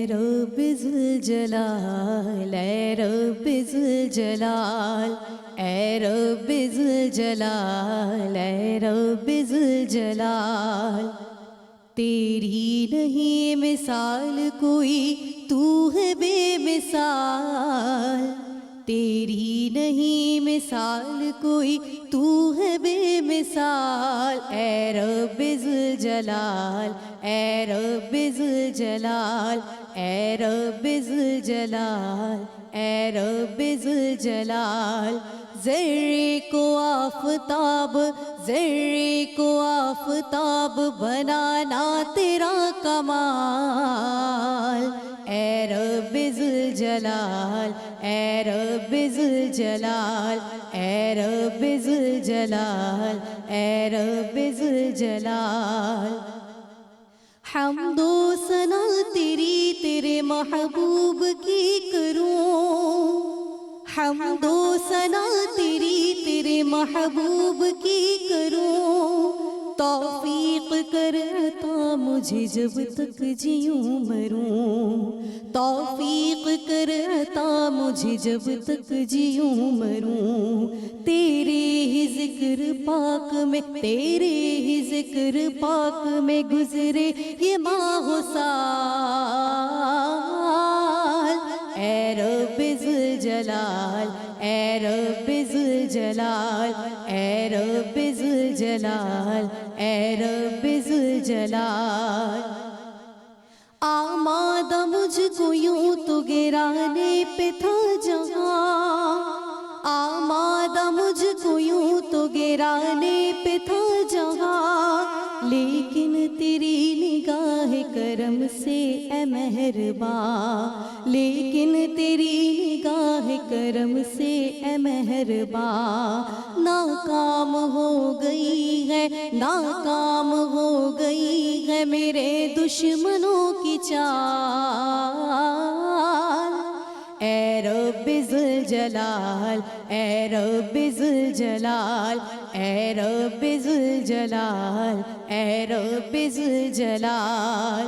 رب ذوالجلال اے رب ذوالجلال اے رب ذوالجلال اے رب ذوالجلال تیری نہیں مثال کوئی تو ہے بے مثال تیری نہیں مثال کوئی تو ہے بے مثال اے رب ذوالجلال اے رب ذوالجلال اے رب ذوالجلال اے رب ذوالجلال ذرے کو آفتاب ذرے کو آفتاب بنانا تیرا کمال اے رب ذوالجلال اے رب ذوالجلال اے رب ذوالجلال اے رب ذوالجلال حمد و ثنا تیری تیرے محبوب کی کروں حمد و ثنا تیری تیرے محبوب کی کروں توفیق کر عطا مجھے جب تک جیوں مروں توفیق کر عطا مجھے جب تک جیوں مروں تیرے ہی ذکر پاک میں تیرے ہی ذکر پاک میں گزرے یہ ماہ و سال اے رب ذوالجلال اے رب ذوالجلال اے رب ذوالجلال اے رب ذوالجلال آمادہ مجھ کو یوں تو گرانے پہ تھا جہاں آمادہ مجھ کو یوں تو گرانے پہ تھا جہاں لیکن تیری نگاہ کرم سے اے مہرباں لیکن تیری نگاہ کرم سے اے مہرباں ناکام ہو گئی ہے ناکام ہو گئی ہے میرے دشمنوں کی چال اے رب ذوالجلال اے رب ذوالجلال اے رب ذوالجلال اے رب ذوالجلال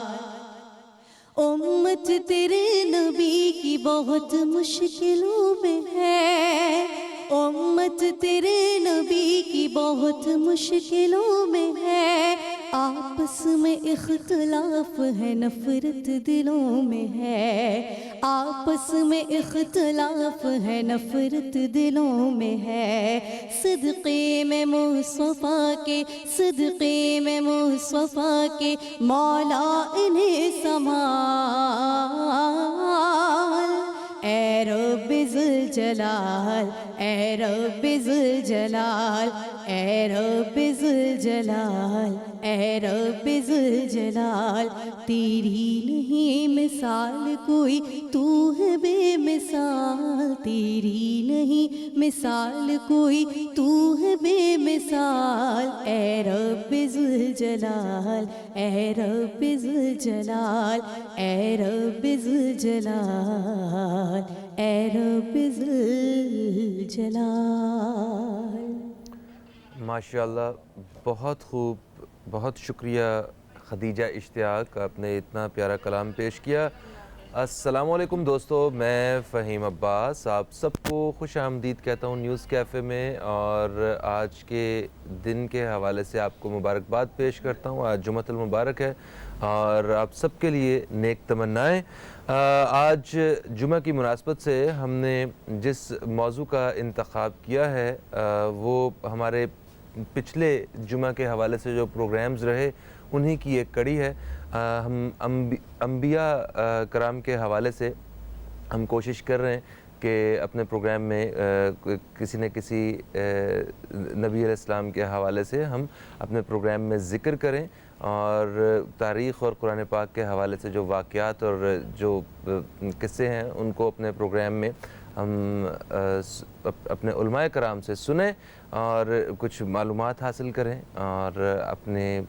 امت تیرے نبی کی بہت مشکلوں میں ہے امت تیرے نبی کی بہت مشکلوں میں ہے آپس میں اختلاف ہے نفرت دلوں میں ہے آپس میں اختلاف ہے نفرت دلوں میں ہے صدقے میں مصطفیٰ کے صدقے میں مصطفیٰ کے مولا انہیں سنبھال اے رب ذوالجلال اے رب ذوالجلال اے رب ذوالجلال اے رب ذوالجلال تیری نہیں مثال کوئی تو ہے بے مثال تیری نہیں مثال کوئی تو ہے بے مثال اے رب ذوالجلال اے رب ذوالجلال اے رب ذوالجلال اے رب ذوالجلال ماشاءاللہ بہت خوب بہت شکریہ خدیجہ اشتیاق آپ نے اتنا پیارا کلام پیش کیا السلام علیکم دوستو میں فہیم عباس آپ سب کو خوش آمدید کہتا ہوں نیوز کیفے میں اور آج کے دن کے حوالے سے آپ کو مبارکباد پیش کرتا ہوں آج جمعۃ المبارک ہے اور آپ سب کے لیے نیک تمنائیں آج جمعہ کی مناسبت سے ہم نے جس موضوع کا انتخاب کیا ہے وہ ہمارے پچھلے جمعہ کے حوالے سے جو پروگرامز رہے انہی کی ایک کڑی ہے ہم انبیاء کرام کے حوالے سے ہم کوشش کر رہے ہیں کہ اپنے پروگرام میں کسی نہ کسی نبی علیہ السلام کے حوالے سے ہم اپنے پروگرام میں ذکر کریں اور تاریخ اور قرآن پاک کے حوالے سے جو واقعات اور جو قصے ہیں ان کو اپنے پروگرام میں ہم اپنے علماء کرام سے سنیں اور کچھ معلومات حاصل کریں اور اپنے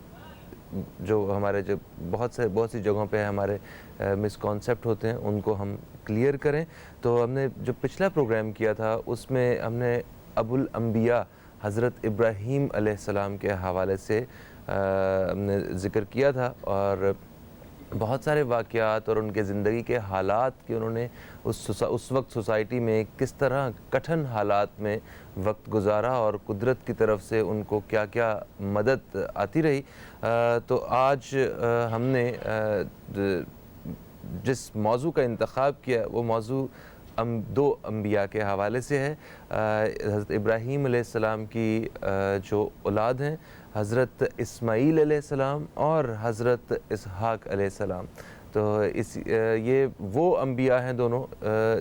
جو ہمارے جو بہت سی جگہوں پہ ہمارے مسکانسیپٹ ہوتے ہیں ان کو ہم کلیئر کریں تو ہم نے جو پچھلا پروگرام کیا تھا اس میں ہم نے ابو الانبیاء حضرت ابراہیم علیہ السلام کے حوالے سے ہم نے ذکر کیا تھا اور بہت سارے واقعات اور ان کے زندگی کے حالات کہ انہوں نے اس وقت سوسائٹی میں کس طرح کٹھن حالات میں وقت گزارا اور قدرت کی طرف سے ان کو کیا کیا مدد آتی رہی. تو آج ہم نے جس موضوع کا انتخاب کیا وہ موضوع دو انبیاء کے حوالے سے ہے. حضرت ابراہیم علیہ السلام کی جو اولاد ہیں حضرت اسماعیل علیہ السلام اور حضرت اسحاق علیہ السلام. تو یہ وہ انبیاء ہیں دونوں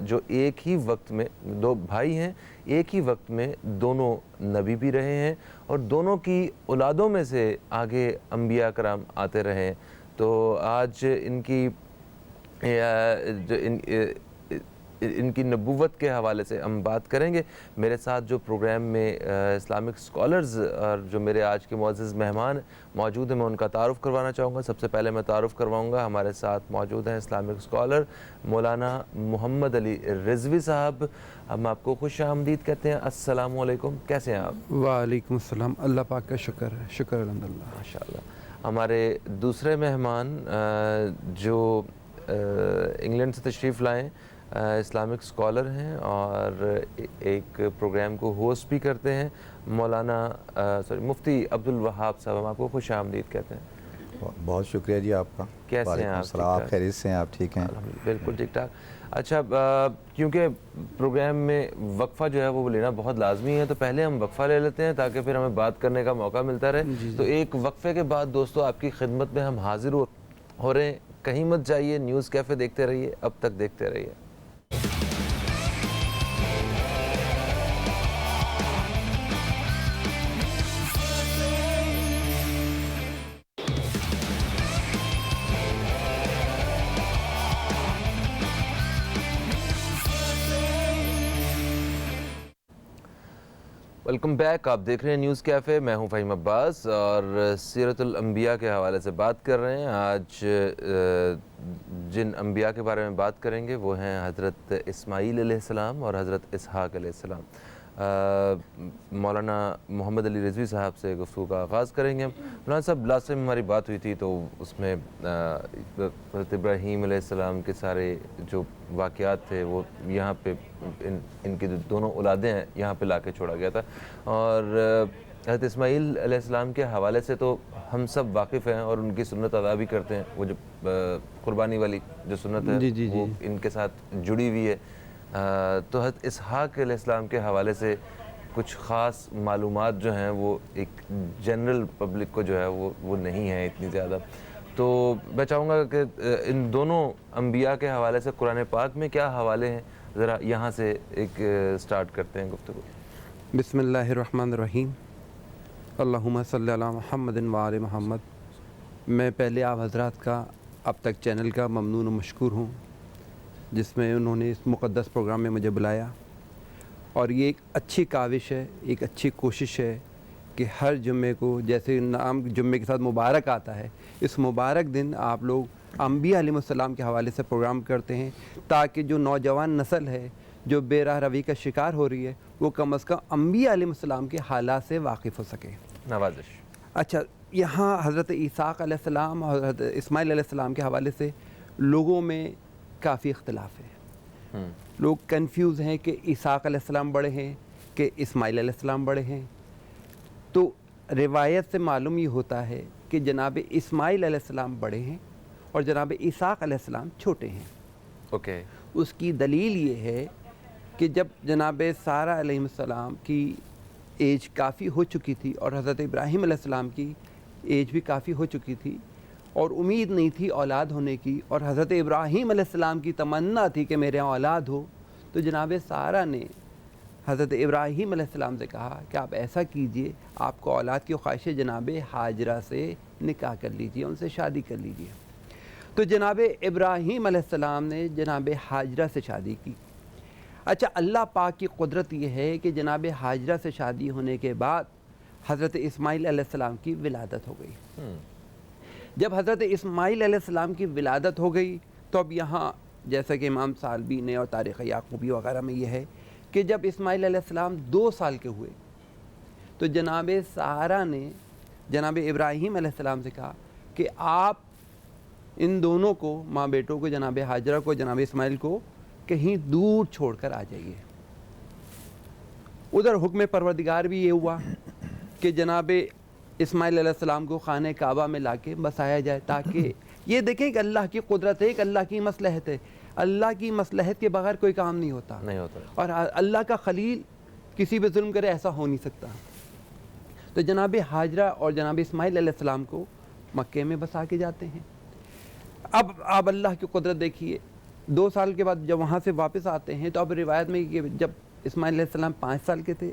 جو ایک ہی وقت میں دو بھائی ہیں, ایک ہی وقت میں دونوں نبی بھی رہے ہیں اور دونوں کی اولادوں میں سے آگے انبیاء کرام آتے رہے ہیں. تو آج ان کی نبوت کے حوالے سے ہم بات کریں گے. میرے ساتھ جو پروگرام میں اسلامک اسکالرز اور جو میرے آج کے معزز مہمان موجود ہیں میں ان کا تعارف کروانا چاہوں گا. سب سے پہلے میں تعارف کرواؤں گا, ہمارے ساتھ موجود ہیں اسلامک اسکالر مولانا محمد علی رضوی صاحب. ہم آپ کو خوش آمدید کہتے ہیں. السلام علیکم, کیسے ہیں آپ؟ وعلیکم السلام, اللہ پاک کا شکر ہے, شکر الحمدللہ. ماشاءاللہ. ہمارے دوسرے مہمان جو انگلینڈ سے تشریف لائیں, اسلامک اسکالر ہیں اور ایک پروگرام کو ہوسٹ بھی کرتے ہیں, مفتی عبدالوہاب صاحب. ہم آپ کو خوش آمدید کہتے ہیں. بہت شکریہ جی آپ کا. کیسے ہیں آپ؟ آپ خیریت سے ہیں؟ آپ ٹھیک ہیں؟ بالکل ٹھیک ٹھاک. اچھا, کیونکہ پروگرام میں وقفہ جو ہے وہ لینا بہت لازمی ہے, تو پہلے ہم وقفہ لے لیتے ہیں تاکہ پھر ہمیں بات کرنے کا موقع ملتا رہے. تو ایک وقفے کے بعد دوستو آپ کی خدمت میں ہم حاضر ہو رہے ہیں. کہیں مت جائیے, نیوز کیفے دیکھتے رہیے, اب تک دیکھتے رہیے. ویلکم بیک, آپ دیکھ رہے ہیں نیوز کیفے. میں ہوں فہیم عباس اور سیرت الانبیاء کے حوالے سے بات کر رہے ہیں. آج جن انبیاء کے بارے میں بات کریں گے وہ ہیں حضرت اسماعیل علیہ السلام اور حضرت اسحاق علیہ السلام. مولانا محمد علی رضوی صاحب سے گفتگو کا آغاز کریں گے ہم. مولانا صاحب, لاسٹ ٹائم ہماری بات ہوئی تھی تو اس میں حضرت ابراہیم علیہ السلام کے سارے جو واقعات تھے وہ یہاں پہ ان کی جو دونوں اولادیں ہیں یہاں پہ لا کے چھوڑا گیا تھا, اور حضرت اسماعیل علیہ السلام کے حوالے سے تو ہم سب واقف ہیں اور ان کی سنت ادا بھی کرتے ہیں. وہ جو قربانی والی جو سنت ہے وہ ان کے ساتھ جڑی ہوئی ہے. تو حضرت اسحاق علیہ السلام کے حوالے سے کچھ خاص معلومات جو ہیں وہ ایک جنرل پبلک کو جو ہے وہ نہیں ہیں اتنی زیادہ. تو میں چاہوں گا کہ ان دونوں انبیاء کے حوالے سے قرآن پاک میں کیا حوالے ہیں, ذرا یہاں سے ایک سٹارٹ کرتے ہیں گفتگو. بسم اللہ الرحمن الرحیم. اللہم صلی علی محمد و آل محمد. میں پہلے آپ حضرات کا اب تک چینل کا ممنون و مشکور ہوں جس میں انہوں نے اس مقدس پروگرام میں مجھے بلایا, اور یہ ایک اچھی کاوش ہے, ایک اچھی کوشش ہے کہ ہر جمعے کو, جیسے نام جمعے کے ساتھ مبارک آتا ہے, اس مبارک دن آپ لوگ انبیاء علیہ السلام کے حوالے سے پروگرام کرتے ہیں تاکہ جو نوجوان نسل ہے جو بے راہ روی کا شکار ہو رہی ہے وہ کم از کم انبیاء علیہ السلام کے حالات سے واقف ہو سکے. نوازش. اچھا, یہاں حضرت اسحاق علیہ السلام اور حضرت اسماعیل علیہ السلام کے حوالے سے لوگوں میں کافی اختلاف ہے. لوگ کنفیوز ہیں کہ اسحاق علیہ السلام بڑے ہیں کہ اسماعیل علیہ السلام بڑے ہیں. تو روایت سے معلوم یہ ہوتا ہے کہ جناب اسماعیل علیہ السلام بڑے ہیں اور جناب اسحاق علیہ السلام چھوٹے ہیں. اوکے. اس کی دلیل یہ ہے کہ جب جناب سارہ علیہ السلام کی ایج کافی ہو چکی تھی اور حضرت ابراہیم علیہ السلام کی ایج بھی کافی ہو چکی تھی اور امید نہیں تھی اولاد ہونے کی, اور حضرت ابراہیم علیہ السلام کی تمنا تھی کہ میرے اولاد ہو, تو جناب سارہ نے حضرت ابراہیم علیہ السلام سے کہا کہ آپ ایسا کیجئے, آپ کو اولاد کی خواہش ہے, جناب حاجرہ سے نکاح کر لیجئے, ان سے شادی کر لیجئے. تو جناب ابراہیم علیہ السلام نے جناب حاجرہ سے شادی کی. اچھا, اللہ پاک کی قدرت یہ ہے کہ جناب حاجرہ سے شادی ہونے کے بعد حضرت اسماعیل علیہ السلام کی ولادت ہو گئی. جب حضرت اسماعیل علیہ السلام کی ولادت ہو گئی تو اب یہاں جیسا کہ امام سالبی نے اور تاریخ یعقوبی وغیرہ میں یہ ہے کہ جب اسماعیل علیہ السلام 2 سال کے ہوئے تو جناب سارہ نے جناب ابراہیم علیہ السلام سے کہا کہ آپ ان دونوں کو، ماں بیٹوں کو، جناب ہاجرہ کو، جناب اسماعیل کو کہیں دور چھوڑ کر آ جائیے۔ ادھر حکم پروردگار بھی یہ ہوا کہ جناب اسماعیل علیہ السلام کو خانہ کعبہ میں لا کے بسایا جائے، تاکہ یہ دیکھیں کہ اللہ کی قدرت ہے، کہ اللہ کی مصلحت ہے، اللہ کی مصلحت کے بغیر کوئی کام نہیں ہوتا، اور اللہ کا خلیل کسی پہ ظلم کرے ایسا ہو نہیں سکتا۔ تو جناب ہاجرہ اور جناب اسماعیل علیہ السلام کو مکے میں بسا کے جاتے ہیں۔ اب آپ اللہ کی قدرت دیکھیے، 2 سال کے بعد جب وہاں سے واپس آتے ہیں تو اب روایت میں کہ جب اسماعیل علیہ السلام 5 سال کے تھے،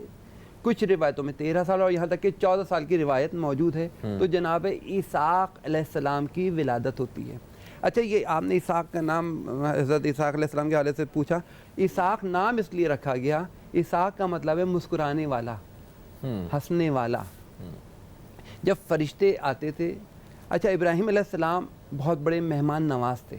کچھ روایتوں میں 13 سال اور یہاں تک کہ 14 سال کی روایت موجود ہے، تو جناب اسحاق علیہ السلام کی ولادت ہوتی ہے۔ اچھا، یہ آپ نے اسحاق کا نام حضرت اسحاق علیہ السلام کے حوالے سے پوچھا، اسحاق نام اس لیے رکھا گیا، اسحاق کا مطلب ہے مسکرانے والا، ہنسنے والا۔ جب فرشتے آتے تھے، اچھا ابراہیم علیہ السلام بہت بڑے مہمان نواز تھے،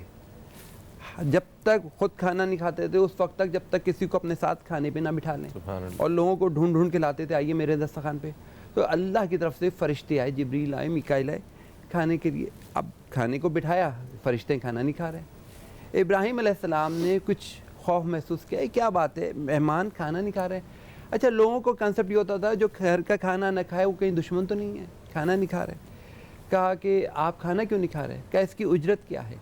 جب تک خود کھانا نہیں کھاتے تھے اس وقت تک جب تک کسی کو اپنے ساتھ کھانے پہ نہ بٹھا لیں، اور لوگوں کو ڈھونڈ ڈھونڈ کے لاتے تھے، آئیے میرے دسترخوان پہ۔ تو اللہ کی طرف سے فرشتے آئے، جبریل آئے، میکائیل آئے کھانے کے لیے۔ اب کھانے کو بٹھایا، فرشتے کھانا نہیں کھا رہے۔ ابراہیم علیہ السلام نے کچھ خوف محسوس کیا، کیا بات ہے، مہمان کھانا نہیں کھا رہے۔ اچھا، لوگوں کو کنسیپٹ یہ ہوتا تھا جو گھر کا کھانا نہ کھائے وہ کہیں دشمن تو نہیں ہے، کھانا نہیں کھا رہے۔ کہا کہ آپ کھانا کیوں نہیں کھا رہے؟ کہا اس کی اجرت کیا ہے؟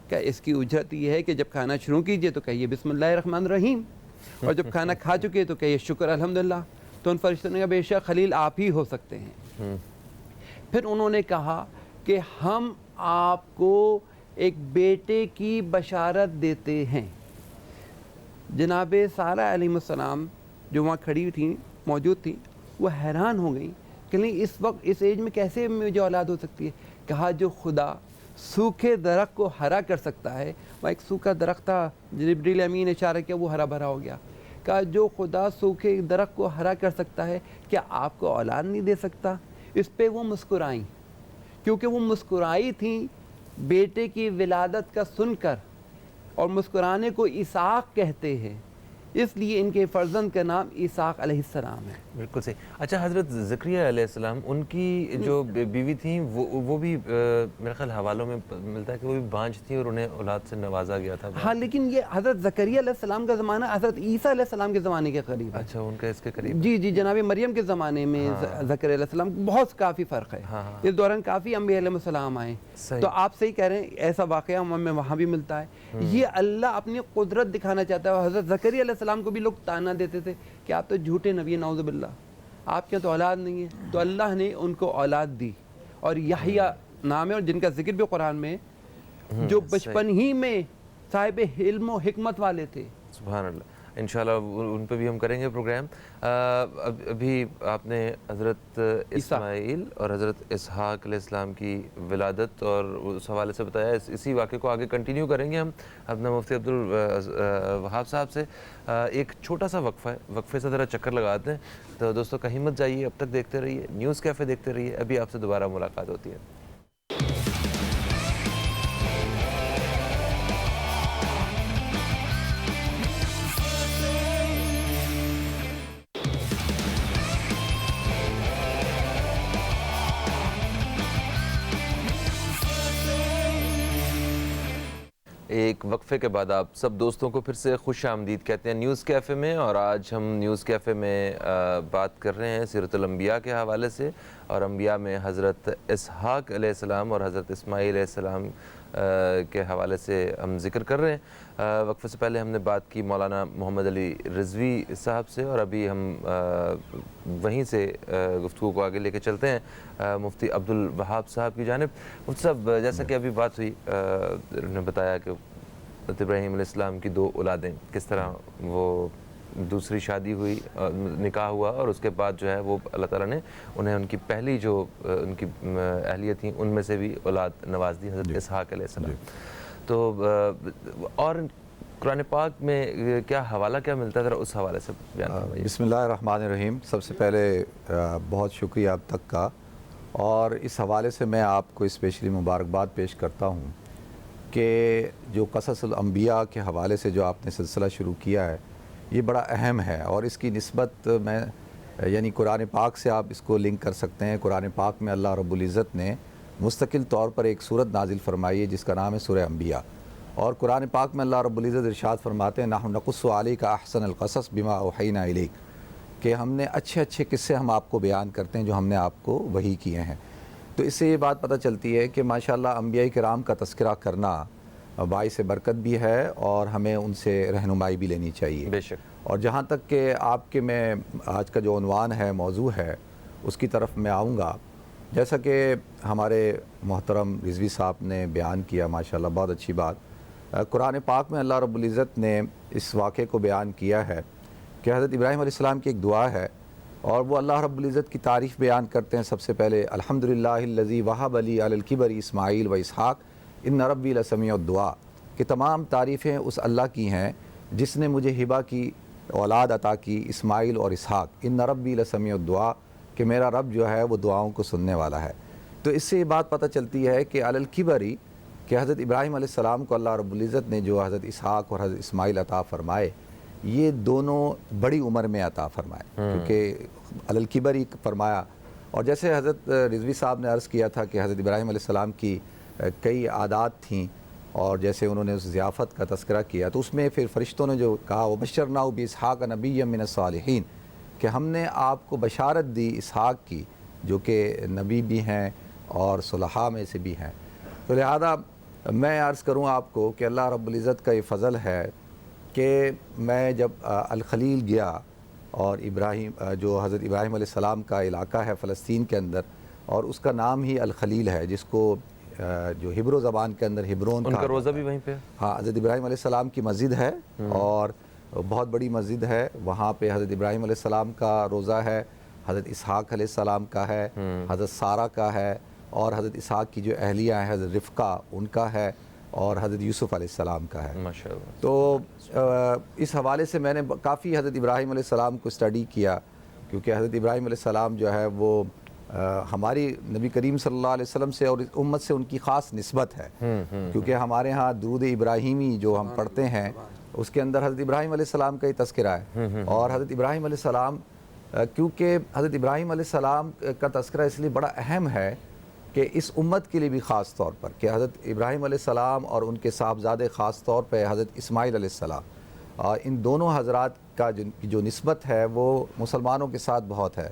کہا اس کی اجرت یہ ہے کہ جب کھانا شروع کیجئے تو کہیے بسم اللہ الرحمن الرحیم، اور جب کھانا کھا چکے تو کہیے شکر الحمدللہ۔ تو ان فرشتوں نے کہا بے شک خلیل آپ ہی ہو سکتے ہیں۔ پھر انہوں نے کہا کہ ہم آپ کو ایک بیٹے کی بشارت دیتے ہیں۔ جناب سارہ علیہ السلام جو وہاں کھڑی تھیں، موجود تھیں، وہ حیران ہو گئیں کہ نہیں اس وقت اس ایج میں کیسے مجھے اولاد ہو سکتی ہے؟ کہا جو خدا سوکھے درخت کو ہرا کر سکتا ہے، وہ ایک سوکھا درخت تھا، جبریل امین نے اشارہ کیا، وہ ہرا بھرا ہو گیا۔ کہا جو خدا سوکھے درخت کو ہرا کر سکتا ہے، کیا آپ کو اولاد نہیں دے سکتا؟ اس پہ وہ مسکرائیں، کیونکہ وہ مسکرائی تھیں بیٹے کی ولادت کا سن کر، اور مسکرانے کو اسحاق کہتے ہیں، اس لیے ان کے فرزند کا نام اسحاق علیہ السلام ہے۔ بالکل صحیح۔ اچھا، حضرت زکریا علیہ السلام، ان کی جو بیوی تھیں وہ بھی میرے خیال حوالوں میں ملتا ہے کہ وہ بھی بانجھ تھیں اور انہیں اولاد سے نوازا گیا تھا۔ ہاں، لیکن یہ حضرت زکریا علیہ السلام کا زمانہ حضرت عیسیٰ علیہ السلام کے زمانے کے قریب ہے۔ اچھا، ان کا اس کے قریب؟ جی جی، جناب مریم کے زمانے میں زکریا علیہ السلام بہت کافی فرق ہے۔ اس دوران کافی انبیاء علیہ السلام آئے، تو آپ صحیح کہہ رہے ہیں، ایسا واقعہ ہمیں وہاں بھی ملتا ہے۔ یہ اللہ اپنی قدرت دکھانا چاہتا ہے۔ حضرت زکریا علیہ السلام کو بھی لوگ تانا دیتے تھے کہ آپ تو جھوٹے نبی ہیں، نعوذ باللہ، آپ کے تو اولاد نہیں ہے۔ تو اللہ نے ان کو اولاد دی، اور یحییٰ نام ہے، اور جن کا ذکر بھی قرآن میں، جو بچپن ہی میں صاحب علم و حکمت والے تھے۔ سبحان اللہ۔ انشاءاللہ ان پہ بھی ہم کریں گے پروگرام۔ ابھی آپ نے حضرت اسماعیل اور حضرت اسحاق علیہ السلام کی ولادت اور اس حوالے سے بتایا، اسی واقعے کو آگے کنٹینیو کریں گے ہم اپنا مفتی عبدالوہاب صاحب سے۔ ایک چھوٹا سا وقفہ ہے، وقفے سے ذرا چکر لگاتے ہیں۔ تو دوستو کہیں مت جائیے، اب تک دیکھتے رہیے نیوز کیفے، دیکھتے رہیے، ابھی آپ سے دوبارہ ملاقات ہوتی ہے۔ ایک وقفے کے بعد آپ سب دوستوں کو پھر سے خوش آمدید کہتے ہیں نیوز کیفے میں، اور آج ہم نیوز کیفے میں بات کر رہے ہیں سیرت الانبیاء کے حوالے سے، اور انبیاء میں حضرت اسحاق علیہ السلام اور حضرت اسماعیل علیہ السلام کے حوالے سے ہم ذکر کر رہے ہیں۔ وقفے سے پہلے ہم نے بات کی مولانا محمد علی رضوی صاحب سے، اور ابھی ہم وہیں سے گفتگو کو آگے لے کے چلتے ہیں مفتی عبدالوہاب صاحب کی جانب۔ مفتی صاحب، جیسا کہ ابھی بات ہوئی، انہوں نے بتایا کہ حضرت ابراہیم علیہ السلام کی 2 اولادیں، کس طرح وہ دوسری شادی ہوئی، نکاح ہوا، اور اس کے بعد جو ہے وہ اللہ تعالیٰ نے انہیں ان کی پہلی جو ان کی اہلیہ تھیں ان میں سے بھی اولاد نواز دی، حضرت اسحاق علیہ السلام۔ تو اور قرآن پاک میں کیا حوالہ کیا ملتا ہے، ذرا اس حوالے سے بیان فرمائیے۔ بسم اللہ الرحمن الرحیم۔ سب سے پہلے بہت شکریہ اب تک کا، اور اس حوالے سے میں آپ کو اسپیشلی مبارکباد پیش کرتا ہوں کہ جو قصص الانبیاء کے حوالے سے جو آپ نے سلسلہ شروع کیا ہے، یہ بڑا اہم ہے، اور اس کی نسبت میں یعنی قرآن پاک سے آپ اس کو لنک کر سکتے ہیں۔ قرآن پاک میں اللہ رب العزت نے مستقل طور پر ایک صورت نازل فرمائی ہے جس کا نام ہے سورہ انبیاء. اور قرآن پاک میں اللہ رب العزت ارشاد فرماتے ہیں نحن نقص علیک احسن القصص بما اوحینا الیک، کہ ہم نے اچھے اچھے قصے ہم آپ کو بیان کرتے ہیں جو ہم نے آپ کو وحی کیے ہیں. تو اس سے یہ بات پتہ چلتی ہے کہ ماشاءاللہ انبیاء کرام کا تذکرہ کرنا باعث برکت بھی ہے اور ہمیں ان سے رہنمائی بھی لینی چاہیے. بے شک. اور جہاں تک کہ آپ کے میں آج کا جو عنوان ہے، موضوع ہے، اس کی طرف میں آؤں گا. جیسا کہ ہمارے محترم رضوی صاحب نے بیان کیا ماشاءاللہ بہت اچھی بات، قرآن پاک میں اللہ رب العزت نے اس واقعے کو بیان کیا ہے کہ حضرت ابراہیم علیہ السلام کی ایک دعا ہے اور وہ اللہ رب العزت کی تعریف بیان کرتے ہیں. سب سے پہلے الحمدللہ الذی وہب لی علی الکبر اسماعیل و اسحاق ان ربی لسمیع الدعاء، کہ تمام تعریفیں اس اللہ کی ہیں جس نے مجھے ہبہ کی اولاد عطا کی، اسماعیل اور اسحاق. ان ربی لسمیع الدعاء، کہ میرا رب جو ہے وہ دعاؤں کو سننے والا ہے. تو اس سے یہ بات پتہ چلتی ہے کہ علی الکبری، کہ حضرت ابراہیم علیہ السلام کو اللہ رب العزت نے جو حضرت اسحاق اور حضرت اسماعیل عطا فرمائے، یہ دونوں بڑی عمر میں عطا فرمائے، کیونکہ علی الکبری فرمایا. اور جیسے حضرت رضوی صاحب نے عرض کیا تھا کہ حضرت ابراہیم علیہ السلام کی کئی عادات تھیں، اور جیسے انہوں نے اس ضیافت کا تذکرہ کیا تو اس میں پھر فرشتوں نے جو کہا وبشرناہ باسحاق نبیا من الصالحین، کہ ہم نے آپ کو بشارت دی اسحاق کی جو کہ نبی بھی ہیں اور صلحاء میں سے بھی ہیں. تو لہذا میں عرض کروں آپ کو کہ اللہ رب العزت کا یہ فضل ہے کہ میں جب الخلیل گیا، اور ابراہیم جو حضرت ابراہیم علیہ السلام کا علاقہ ہے فلسطین کے اندر، اور اس کا نام ہی الخلیل ہے، جس کو جو ہبرو زبان کے اندر ہبرون ان کا روزہ بھی وہیں پہ ہے. ہاں، حضرت ابراہیم علیہ السلام کی مسجد ہے اور بہت بڑی مسجد ہے. وہاں پہ حضرت ابراہیم علیہ السلام کا روزہ ہے، حضرت اسحاق علیہ السلام کا ہے، حضرت سارہ کا ہے، اور حضرت اسحاق کی جو اہلیہ ہیں حضرت رفقہ ان کا ہے، اور حضرت یوسف علیہ السلام کا ہے. ماشاءاللہ. تو اس حوالے سے میں نے کافی حضرت ابراہیم علیہ السلام کو اسٹڈی کیا، کیونکہ حضرت ابراہیم علیہ السلام جو ہے وہ ہماری نبی کریم صلی اللہ علیہ وسلم سے اور امت سے ان کی خاص نسبت ہے. کیونکہ ہمارے ہاں درود ابراہیمی جو ہم پڑھتے ہیں اس کے اندر حضرت ابراہیم علیہ السلام کا ہی تذکرہ ہے. اور حضرت ابراہیم علیہ السلام، کیونکہ حضرت ابراہیم علیہ السلام کا تذکرہ اس لیے بڑا اہم ہے کہ اس امت کے لیے بھی خاص طور پر، کہ حضرت ابراہیم علیہ السلام اور ان کے صاحبزادے خاص طور پہ حضرت اسماعیل علیہ السلام، ان دونوں حضرات کا جو نسبت ہے وہ مسلمانوں کے ساتھ بہت ہے.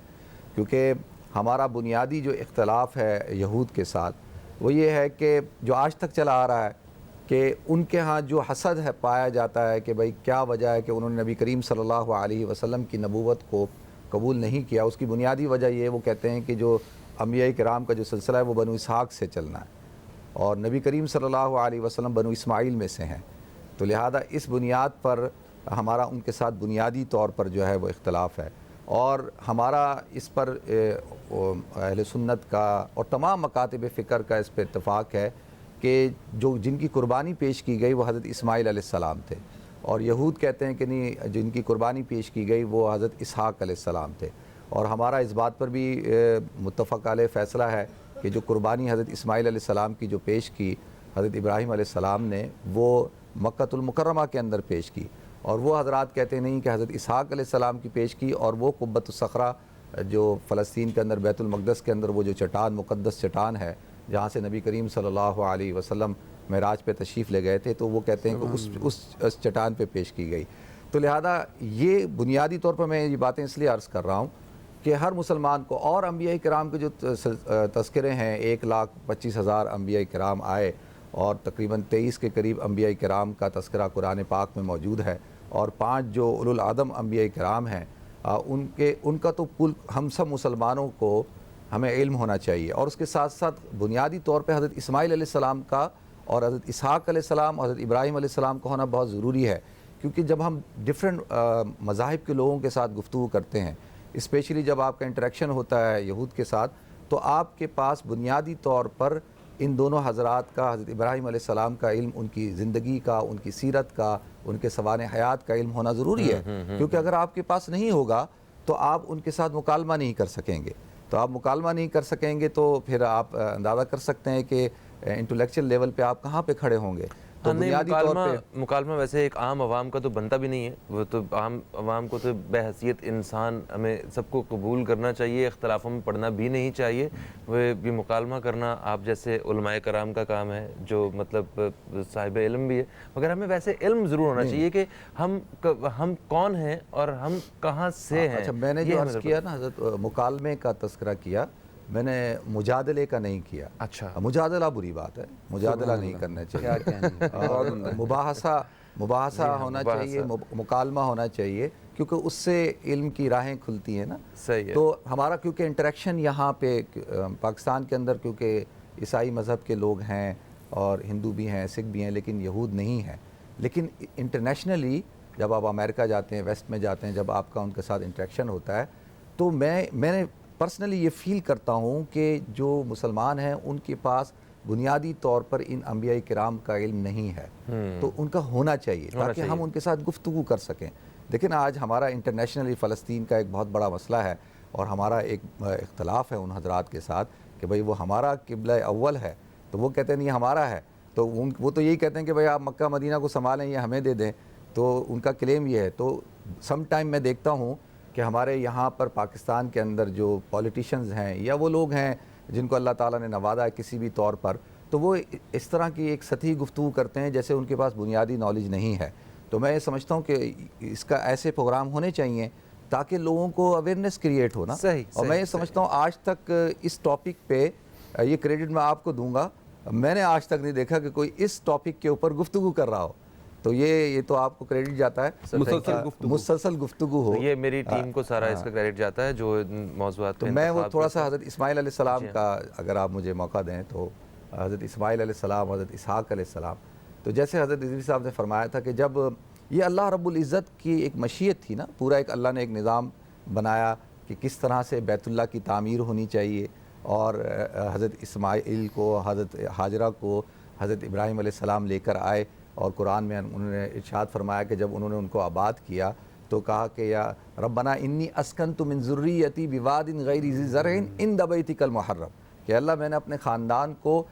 کیونکہ ہمارا بنیادی جو اختلاف ہے یہود کے ساتھ وہ یہ ہے کہ جو آج تک چلا آ رہا ہے کہ ان کے ہاں جو حسد ہے پایا جاتا ہے کہ بھئی کیا وجہ ہے کہ انہوں نے نبی کریم صلی اللہ علیہ وسلم کی نبوت کو قبول نہیں کیا. اس کی بنیادی وجہ یہ وہ کہتے ہیں کہ جو انبیاء کرام کا جو سلسلہ ہے وہ بنو اسحاق سے چلنا ہے، اور نبی کریم صلی اللہ علیہ وسلم بنو اسماعیل میں سے ہیں. تو لہذا اس بنیاد پر ہمارا ان کے ساتھ بنیادی طور پر جو ہے وہ اختلاف ہے. اور ہمارا اس پر اہل سنت کا اور تمام مکاتب فکر کا اس پہ اتفاق ہے کہ جن کی قربانی پیش کی گئی وہ حضرت اسماعیل علیہ السلام تھے، اور یہود کہتے ہیں کہ نہیں، جن کی قربانی پیش کی گئی وہ حضرت اسحاق علیہ السلام تھے. اور ہمارا اس بات پر بھی متفق علیہ فیصلہ ہے کہ جو قربانی حضرت اسماعیل علیہ السلام کی جو پیش کی حضرت ابراہیم علیہ السلام نے، وہ مکہ المکرمہ کے اندر پیش کی. اور وہ حضرات کہتے نہیں کہ حضرت اسحاق علیہ السلام کی پیش کی، اور وہ قبۃ الصخرہ جو فلسطین کے اندر بیت المقدس کے اندر وہ جو چٹان، مقدس چٹان ہے جہاں سے نبی کریم صلی اللہ علیہ وسلم معراج پہ تشریف لے گئے تھے، تو وہ کہتے ہیں کہ اس چٹان پہ پیش کی گئی. تو لہذا یہ بنیادی طور پر میں یہ باتیں اس لیے عرض کر رہا ہوں کہ ہر مسلمان کو، اور انبیاء کرام کے جو تذکرے ہیں 1,25,000 انبیاء کرام آئے، اور تقریباً 23 کے قریب انبیاء کرام کا تذکرہ قرآن پاک میں موجود ہے، اور 5 جو اولو العزم انبیاء کرام ہیں ان کا تو ہم سب مسلمانوں کو ہمیں علم ہونا چاہیے. اور اس کے ساتھ ساتھ بنیادی طور پہ حضرت اسماعیل علیہ السلام کا اور حضرت اسحاق علیہ السلام اور حضرت ابراہیم علیہ السلام کا ہونا بہت ضروری ہے. کیونکہ جب ہم ڈیفرنٹ مذاہب کے لوگوں کے ساتھ گفتگو کرتے ہیں، اسپیشلی جب آپ کا انٹریکشن ہوتا ہے یہود کے ساتھ، تو آپ کے پاس بنیادی طور پر ان دونوں حضرات کا، حضرت ابراہیم علیہ السلام کا علم، ان کی زندگی کا، ان کی سیرت کا، ان کے سوانح حیات کا علم ہونا ضروری ہے. کیونکہ اگر آپ کے پاس نہیں ہوگا تو آپ ان کے ساتھ مکالمہ نہیں کر سکیں گے. تو آپ مکالمہ نہیں کر سکیں گے تو پھر آپ اندازہ کر سکتے ہیں کہ انٹلیکچل لیول پہ آپ کہاں پہ کھڑے ہوں گے. تو بنیادی طور پہ مکالمہ ویسے ایک عام عوام کا تو بنتا بھی نہیں ہے، وہ تو عام عوام کو تو بے حیثیت انسان ہمیں سب کو قبول کرنا چاہیے، اختلافوں میں پڑھنا بھی نہیں چاہیے، وہ بھی مکالمہ کرنا آپ جیسے علماء کرام کا کام ہے جو مطلب صاحب علم بھی ہے، مگر ہمیں ویسے علم ضرور ہونا چاہیے کہ ہم کون ہیں اور ہم کہاں سے ہیں۔ اچھا، میں نے جو عرض کیا نا حضرت، مکالمے کا تذکرہ کیا، میں نے مجادلے کا نہیں کیا۔ اچھا، مجادلہ بری بات ہے، مجادلہ نہیں کرنا چاہیے، اور مباحثہ ہونا چاہیے، مکالمہ ہونا چاہیے، کیونکہ اس سے علم کی راہیں کھلتی ہیں نا۔ صحیح ہے۔ تو ہمارا کیونکہ انٹریکشن یہاں پہ پاکستان کے اندر کیونکہ عیسائی مذہب کے لوگ ہیں اور ہندو بھی ہیں، سکھ بھی ہیں، لیکن یہود نہیں ہیں، لیکن انٹرنیشنلی جب آپ امریکہ جاتے ہیں، ویسٹ میں جاتے ہیں، جب آپ کا ان کے ساتھ انٹریکشن ہوتا ہے تو میں نے پرسنلی یہ فیل کرتا ہوں کہ جو مسلمان ہیں ان کے پاس بنیادی طور پر ان انبیاء کرام کا علم نہیں ہے، تو ان کا ہونا چاہیے تاکہ ہم ان کے ساتھ گفتگو کر سکیں۔ لیکن آج ہمارا انٹرنیشنلی فلسطین کا ایک بہت بڑا مسئلہ ہے اور ہمارا ایک اختلاف ہے ان حضرات کے ساتھ کہ بھئی وہ ہمارا قبلہ اول ہے، تو وہ کہتے ہیں نہیں ہمارا ہے، تو وہ تو یہی کہتے ہیں کہ بھئی آپ مکہ مدینہ کو سنبھالیں، یہ ہمیں دے دیں، تو ان کا کلیم یہ ہے۔ تو سم ٹائم میں دیکھتا ہوں کہ ہمارے یہاں پر پاکستان کے اندر جو پولیٹیشنز ہیں یا وہ لوگ ہیں جن کو اللہ تعالیٰ نے نوازا ہے کسی بھی طور پر، تو وہ اس طرح کی ایک سطحی گفتگو کرتے ہیں جیسے ان کے پاس بنیادی نالج نہیں ہے۔ تو میں یہ سمجھتا ہوں کہ اس کا ایسے پروگرام ہونے چاہیے تاکہ لوگوں کو اویئرنیس کریٹ ہو نا۔ اور میں یہ سمجھتا ہوں آج تک اس ٹاپک پہ، یہ کریڈٹ میں آپ کو دوں گا، میں نے آج تک نہیں دیکھا کہ کوئی اس ٹاپک کے اوپر گفتگو کر رہا ہو، تو یہ تو آپ کو کریڈٹ جاتا ہے، مسلسل گفتگو ہو۔ یہ میری ٹیم کو سارا اس کا کریڈٹ جاتا ہے جو موضوعات تو میں وہ تھوڑا سا حضرت اسماعیل علیہ السلام کا اگر آپ مجھے موقع دیں تو حضرت اسماعیل علیہ السلام، حضرت اسحاق علیہ السلام، تو جیسے حضرت ادریس صاحب نے فرمایا تھا کہ جب یہ اللہ رب العزت کی ایک مشیت تھی نا، پورا ایک اللہ نے ایک نظام بنایا کہ کس طرح سے بیت اللہ کی تعمیر ہونی چاہیے، اور حضرت اسماعیل کو، حضرت ہاجرہ کو حضرت ابراہیم علیہ السلام لے کر آئے، اور قرآن میں انہوں نے ارشاد فرمایا کہ جب انہوں نے ان کو آباد کیا تو کہا کہ یا ربنا انی اسکنت من ذریتی بواد غیر ذی زرع عند بیتک المحرم، کہ اللہ میں نے اپنے خاندان کو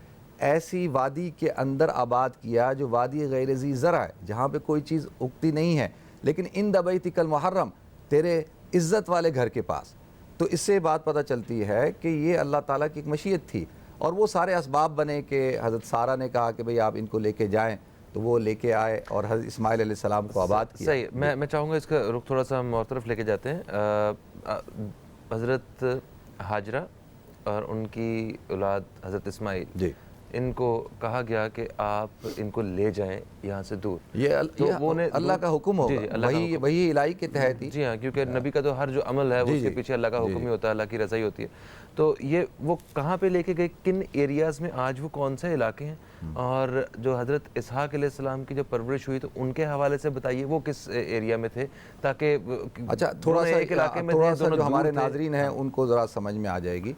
ایسی وادی کے اندر آباد کیا جو وادی غیر ذی زرع ہے، جہاں پہ کوئی چیز اگتی نہیں ہے، لیکن عند بیتک المحرم، تیرے عزت والے گھر کے پاس۔ تو اس سے بات پتہ چلتی ہے کہ یہ اللہ تعالیٰ کی ایک مشیت تھی، اور وہ سارے اسباب بنے کہ حضرت سارہ نے کہا کہ بھئی آپ ان کو لے کے جائیں، تو وہ لے کے آئے اور حضرت اسماعیل علیہ السلام کو آباد کیا۔ صحیح، میں چاہوں گا اس کا رخ تھوڑا سا ہم اور طرف لے کے جاتے ہیں۔ حضرت ہاجرہ اور ان کی اولاد حضرت اسماعیل، جی، ان کو کہا گیا کہ آپ ان کو لے جائیں یہاں سے دور، یہ اللہ کا حکم ہوگا، وہی الہی کے تحت ہی۔ جی ہاں، کیونکہ نبی کا تو ہر جو عمل ہے وہ اس کے پیچھے اللہ کا حکم ہی ہوتا ہے، اللہ کی رضا ہی ہوتی ہے۔ تو یہ وہ کہاں پہ لے کے گئے، کن ایریاز میں، آج وہ کون سے علاقے ہیں، اور جو حضرت اسحاق علیہ السلام کی جو پرورش ہوئی تو ان کے حوالے سے بتائیے وہ کس ایریا میں تھے، تاکہ اچھا تھوڑا سا جو ہمارے ناظرین ہیں ان کو ذرا سمجھ میں آ جائے گی۔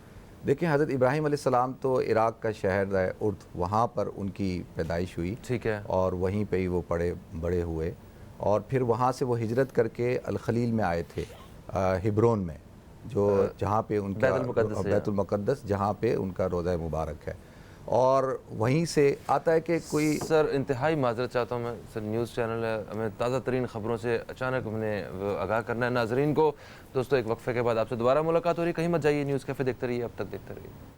دیکھیں حضرت ابراہیم علیہ السلام تو عراق کا شہر ہے ارد، وہاں پر ان کی پیدائش ہوئی، ٹھیک ہے، اور وہیں پہ ہی وہ بڑے ہوئے، اور پھر وہاں سے وہ ہجرت کر کے الخلیل میں آئے تھے، ہبرون میں، جو جہاں پہ ان کا بیت المقدس، جہاں پہ ان کا روضہ مبارک ہے، اور وہیں سے آتا ہے کہ کوئی سر انتہائی معذرت چاہتا ہوں میں، سر نیوز چینل ہے، ہمیں تازہ ترین خبروں سے اچانک ہم نے آگاہ کرنا ہے ناظرین کو۔ دوستو ایک وقفے کے بعد آپ سے دوبارہ ملاقات ہو رہی ہے، کہیں مت جائیے، نیوز کیفے دیکھتے رہیے، اب تک دیکھتے رہیے۔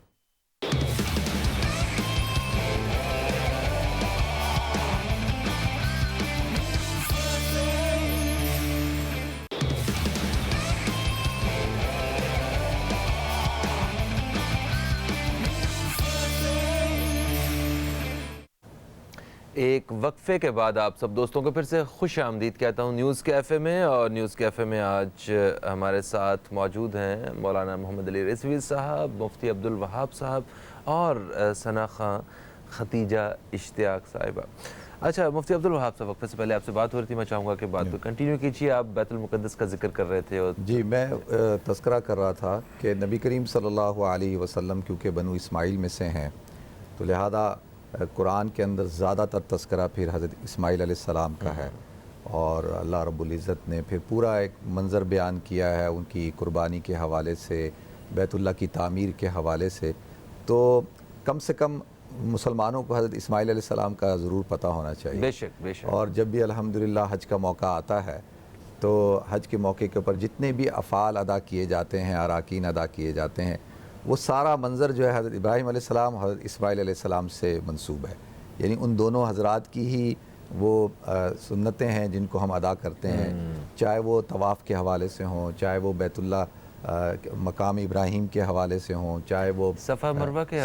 ایک وقفے کے بعد آپ سب دوستوں کو پھر سے خوش آمدید کہتا ہوں نیوز کیفے میں، اور نیوز کیفے میں آج ہمارے ساتھ موجود ہیں مولانا محمد علی رضوی صاحب، مفتی عبدالوہاب صاحب اور ثنا خان ختیجہ اشتیاق صاحبہ۔ اچھا مفتی عبدالوہاب صاحب، وقفے سے پہلے آپ سے بات ہو رہی تھی، میں چاہوں گا کہ بات کو کنٹینیو کیجیے، آپ بیت المقدس کا ذکر کر رہے تھے۔ جی، میں تذکرہ کر رہا تھا کہ نبی کریم صلی اللہ علیہ وسلم کیونکہ بنو اسماعیل میں سے ہیں، تو لہذا قرآن کے اندر زیادہ تر تذکرہ پھر حضرت اسماعیل علیہ السلام کا ہے، اور اللہ رب العزت نے پھر پورا ایک منظر بیان کیا ہے ان کی قربانی کے حوالے سے، بیت اللہ کی تعمیر کے حوالے سے۔ تو کم سے کم مسلمانوں کو حضرت اسماعیل علیہ السلام کا ضرور پتہ ہونا چاہیے. بے شک بے شک. اور جب بھی الحمدللہ حج کا موقع آتا ہے تو حج کے موقع کے اوپر جتنے بھی افعال ادا کیے جاتے ہیں، اراکین ادا کیے جاتے ہیں، وہ سارا منظر جو ہے حضرت ابراہیم علیہ السلام، حضرت اسماعیل علیہ السلام سے منسوب ہے. یعنی ان دونوں حضرات کی ہی وہ سنتیں ہیں جن کو ہم ادا کرتے ہیں، چاہے وہ طواف کے حوالے سے ہوں، چاہے وہ بیت اللہ مقام ابراہیم کے حوالے سے ہوں، چاہے وہ صفا مروہ کے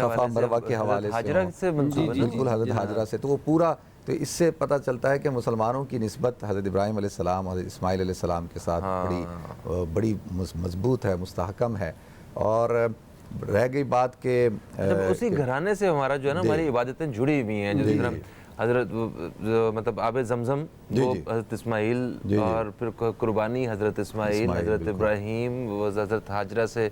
حوالے سے ہاجرہ سے منسوب ہے. بالکل حضرت حاجرہ سے. تو وہ پورا، تو اس سے پتہ چلتا ہے کہ مسلمانوں کی نسبت حضرت ابراہیم علیہ السلام، حضرت اسماعیل علیہ السلام کے ساتھ بڑی مضبوط ہے، مستحکم ہے. اور رہ گئی بات کہ اسی گھرانے سے ہمارا جو ہے نا ہماری عبادتیں جڑی ہوئی ہیں. جس طرح حضرت مطلب آب زمزم وہ حضرت اسماعیل، اور پھر قربانی حضرت اسماعیل، حضرت ابراہیم، وہ حضرت حاجرہ سے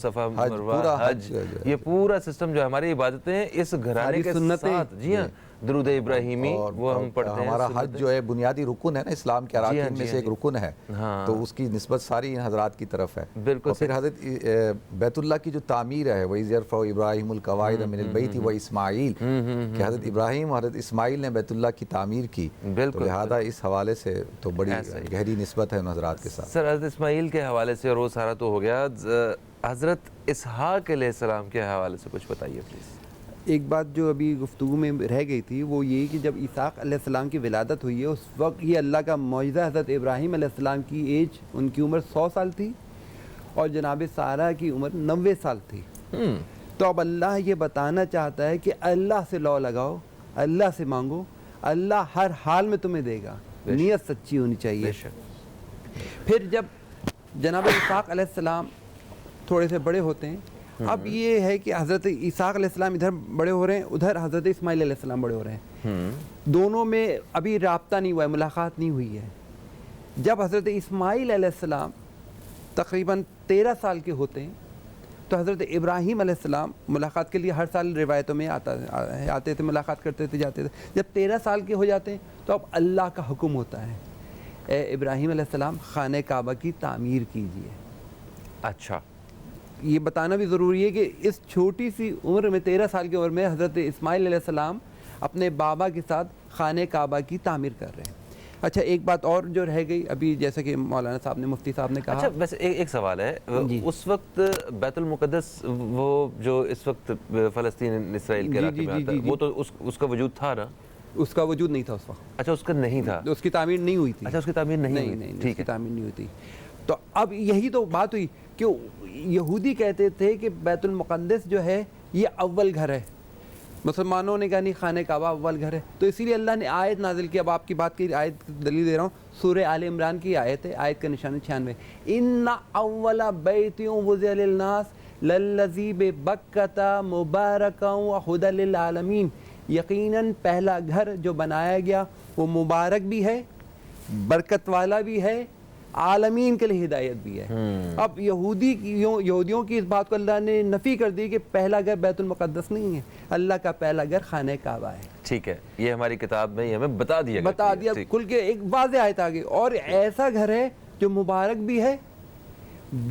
صفا مروہ، حج، یہ پورا سسٹم جو ہے ہماری عبادتیں اس گھرانے کے ساتھ. جی ہاں، درود ابراہیمی وہ ہم پڑھتے ہیں. ہمارا حج جو ہے بنیادی رکن ہے نا، اسلام کے اراکین میں سے ایک رکن ہے، تو اس کی نسبت ساری ان حضرات کی طرف ہے. بالکل. پھر حضرت بیت اللہ کی جو تعمیر ہے، وَإِذْ يَرْفَعُ إِبْرَاهِيمُ الْقَوَاعِدَ مِنَ الْبَيْتِ وَإِسْمَاعِيلُ، کہ حضرت ابراہیم اور حضرت اسماعیل نے بیت اللہ کی تعمیر کی. تو لہذا اس حوالے سے تو بڑی گہری نسبت ہے ان حضرات کے ساتھ. سر حضرت اسماعیل کے حوالے سے اور وہ سارا تو ہو گیا، حضرت اسحاق علیہ السلام کے حوالے سے کچھ بتائیے پلیز. ایک بات جو ابھی گفتگو میں رہ گئی تھی وہ یہ کہ جب اسحاق علیہ السلام کی ولادت ہوئی ہے اس وقت یہ اللہ کا معجزہ، حضرت ابراہیم علیہ السلام کی ایج، ان کی عمر 100 سال تھی اور جناب سارہ کی عمر 90 سال تھی. تو اب اللہ یہ بتانا چاہتا ہے کہ اللہ سے لو لگاؤ، اللہ سے مانگو، اللہ ہر حال میں تمہیں دے گا. نیت سچی ہونی چاہیے. پھر جب جناب اسحاق علیہ السلام تھوڑے سے بڑے ہوتے ہیں، اب یہ ہے کہ حضرت اسحاق علیہ السلام ادھر بڑے ہو رہے ہیں، ادھر حضرت اسماعیل علیہ السلام بڑے ہو رہے ہیں. دونوں میں ابھی رابطہ نہیں ہوا ہے، ملاقات نہیں ہوئی ہے. جب حضرت اسماعیل علیہ السلام تقریباً 13 سال کے ہوتے ہیں تو حضرت ابراہیم علیہ السلام ملاقات کے لیے ہر سال روایتوں میں آتے تھے، ملاقات کرتے تھے، جاتے تھے. جب 13 سال کے ہو جاتے ہیں تو اب اللہ کا حکم ہوتا ہے، اے ابراہیم علیہ السلام خانہ کعبہ کی تعمیر کیجیے. اچھا، یہ بتانا بھی ضروری ہے کہ اس چھوٹی سی عمر میں 13 سال کی عمر میں حضرت اسماعیل علیہ السلام اپنے بابا کے ساتھ خانہ کعبہ کی تعمیر کر رہے ہیں. اچھا، ایک بات اور جو رہ گئی ابھی، جیسا کہ مولانا صاحب نے، مفتی صاحب نے کہا. اچھا ویسے ایک سوال ہے، اس وقت بیت المقدس وہ جو اس وقت فلسطین اسرائیل کے علاقے میں آتا ہے، وہ تو اس کا وجود تھا نا؟ اس کا وجود نہیں تھا اس وقت. اچھا، اس کا نہیں تھا، اس کی تعمیر نہیں ہوئی تھی. اچھا، اس کی تعمیر نہیں ہوئی. نہیں، اس کی تعمیر نہیں ہوئی تھی. تو اب یہی تو بات ہوئی کہ یہودی کہتے تھے کہ بیت المقدس جو ہے یہ اول گھر ہے، مسلمانوں نے کہا نہیں، خانہ کعبہ اول گھر ہے. تو اسی لیے اللہ نے آیت نازل کی. اب آپ کی بات کی آیت دلیل دے رہا ہوں، سورہ آل عمران کی آیت ہے، آیت کا نشان 96، ان اول بیت وضع للناس للذی ببکۃ مبارکا وہدی للعالمین. یقیناً پہلا گھر جو بنایا گیا وہ مبارک بھی ہے، برکت والا بھی ہے، عالمین کے لیے ہدایت بھی ہے. اب یہودیوں کی اس بات کو اللہ نے نفی کر دی کہ پہلا گھر بیت المقدس نہیں ہے، اللہ کا پہلا گھر خانہ کعبہ ہے. ٹھیک ہے، یہ ہماری کتاب میں یہ ہمیں بتا دیا کھل کے ایک واضح آیت آ گئی. اور ایسا گھر ہے جو مبارک بھی ہے،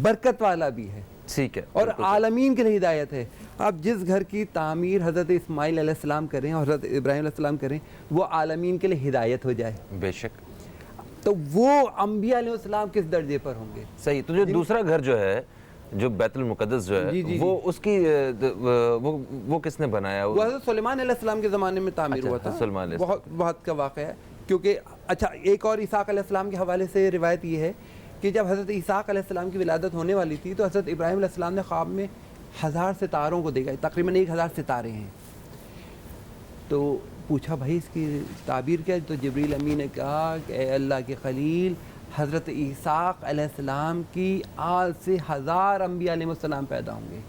برکت والا بھی ہے، ٹھیک ہے، اور عالمین کے لیے ہدایت ہے. اب جس گھر کی تعمیر حضرت اسماعیل علیہ السلام کریں اور حضرت ابراہیم علیہ السلام کریں، وہ عالمین کے لیے ہدایت ہو جائے. بے شک. تو وہ انبیاء علیہ السلام کس درجے پر ہوں گے؟ صحیح. تو جو دوسرا گھر جو ہے، جو بیت المقدس جو ہے، وہ اس کی وہ کس نے بنایا؟ وہ حضرت سلیمان علیہ السلام کے زمانے میں تعمیر ہوا تھا. بہت بہت کا واقعہ ہے. کیونکہ اچھا، ایک اور اسحاق علیہ السلام کے حوالے سے روایت یہ ہے کہ جب حضرت اسحاق علیہ السلام کی ولادت ہونے والی تھی تو حضرت ابراہیم علیہ السلام نے خواب میں 1000 ستاروں کو دیکھا، تقریباً 1000 ستارے ہیں. تو پوچھا بھائی اس کی تعبیر کیا ہے؟ تو جبریل امین نے کہا کہ اے اللہ کے خلیل، حضرت اسحاق علیہ السلام کی آل سے 1000 انبیاء علیہ السلام پیدا ہوں گے.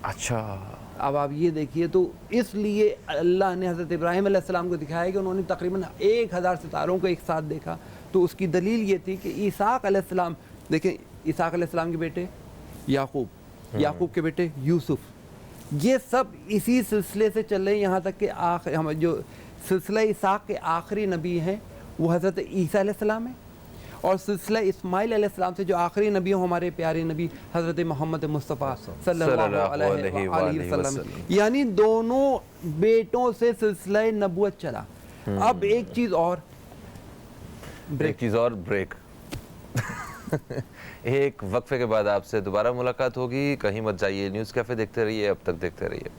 اچھا، اب آپ یہ دیکھیے، تو اس لیے اللہ نے حضرت ابراہیم علیہ السلام کو دکھایا کہ انہوں نے تقریباً 1000 ستاروں کو ایک ساتھ دیکھا. تو اس کی دلیل یہ تھی کہ اسحاق علیہ السلام، دیکھیں اسحاق علیہ السلام کے بیٹے یعقوب، یعقوب کے بیٹے یوسف، یہ سب اسی سلسلے سے چل رہے ہیں یہاں تک کہ جو سلسلہ اسحاق کے آخری نبی ہیں وہ حضرت عیسیٰ علیہ السلام ہیں. اور سلسلہ اسماعیل علیہ السلام سے جو آخری نبی ہوں ہمارے پیارے نبی حضرت محمد مصطفیٰ صلی اللہ علیہ وآلہ وسلم، یعنی دونوں بیٹوں سے سلسلہ نبوت چلا۔ اب ایک چیز اور بریک ایک وقفے کے بعد آپ سے دوبارہ ملاقات ہوگی، کہیں مت جائیے، نیوز کیفے دیکھتے رہیے، اب تک دیکھتے رہیے۔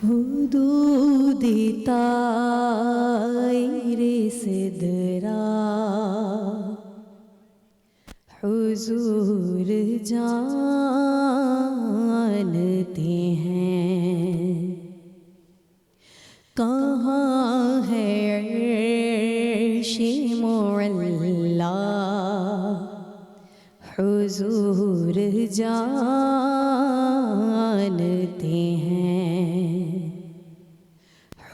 حدود طائر صدرا حضور جانتے ہیں، کہاں ہے عرش معلا حضور جانتے ہیں،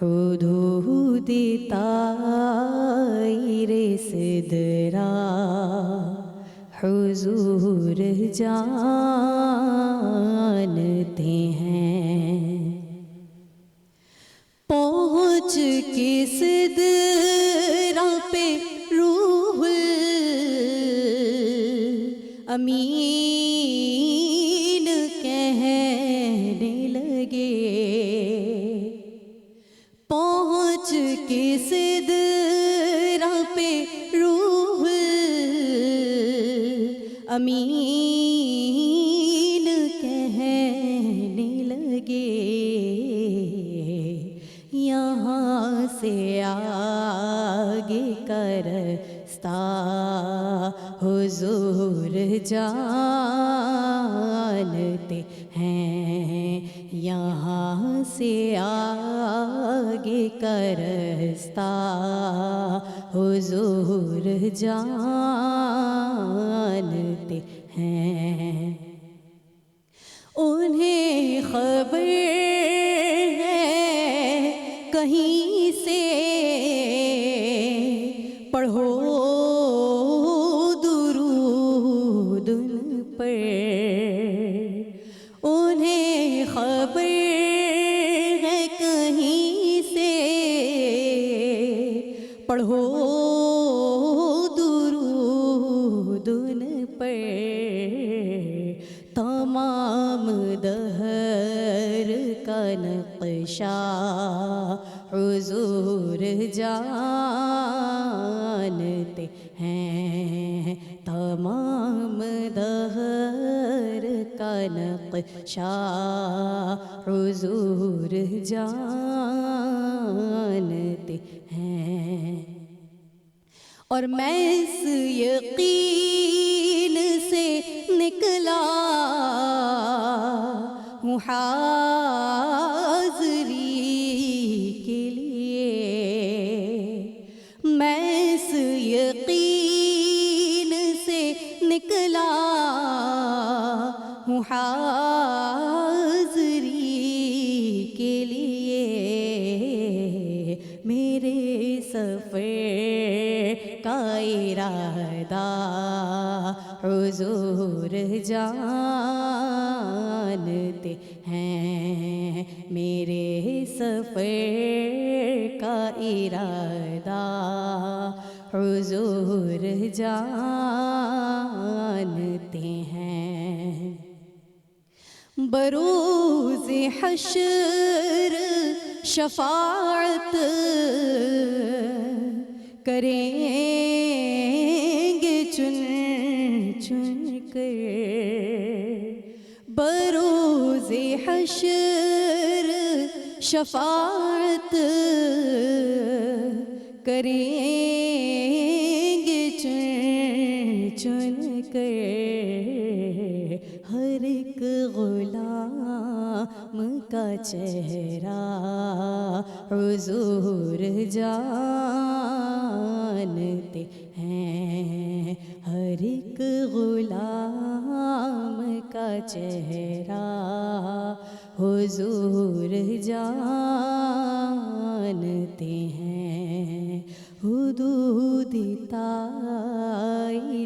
حدود طائر صدرا حضور جانتے ہیں، پہنچ کے صدرا پہ روح امین کہنے لگے، پہنچ کے صدرا پہ روح امین کہنے لگے، یہاں سے آگے کرستا حضور جانتے ہیں، یہاں سے آگے کرستا حضور جانتے ہیں، انہیں خبر ہے کہیں سے پڑھو درود ان پر، انہیں خبر ہے کہیں سے پڑھو درود ان پر، تمام دہر کا نقشہ حضور جانتے ہیں، تمام دہر کا نقشہ حضور جانتے ہیں، اور میں اس یقین سے نکلا ہوں حاضری کے لیے، میں اس یقین سے نکلا ہوں حاضری کے لیے، میرے سفر کا ارادہ حضور جانتے ہیں، میرے سفر کا ارادہ حضور جانتے ہیں، بروز حشر شفاعت کریں گے چن چن کر، بروز حشر شفاعت کریں گے چن چن کر، ہر ایک غلام کا چہرہ حضور جانتے ہیں، ہر ایک غلام کا چہرہ حضور جانتے ہیں،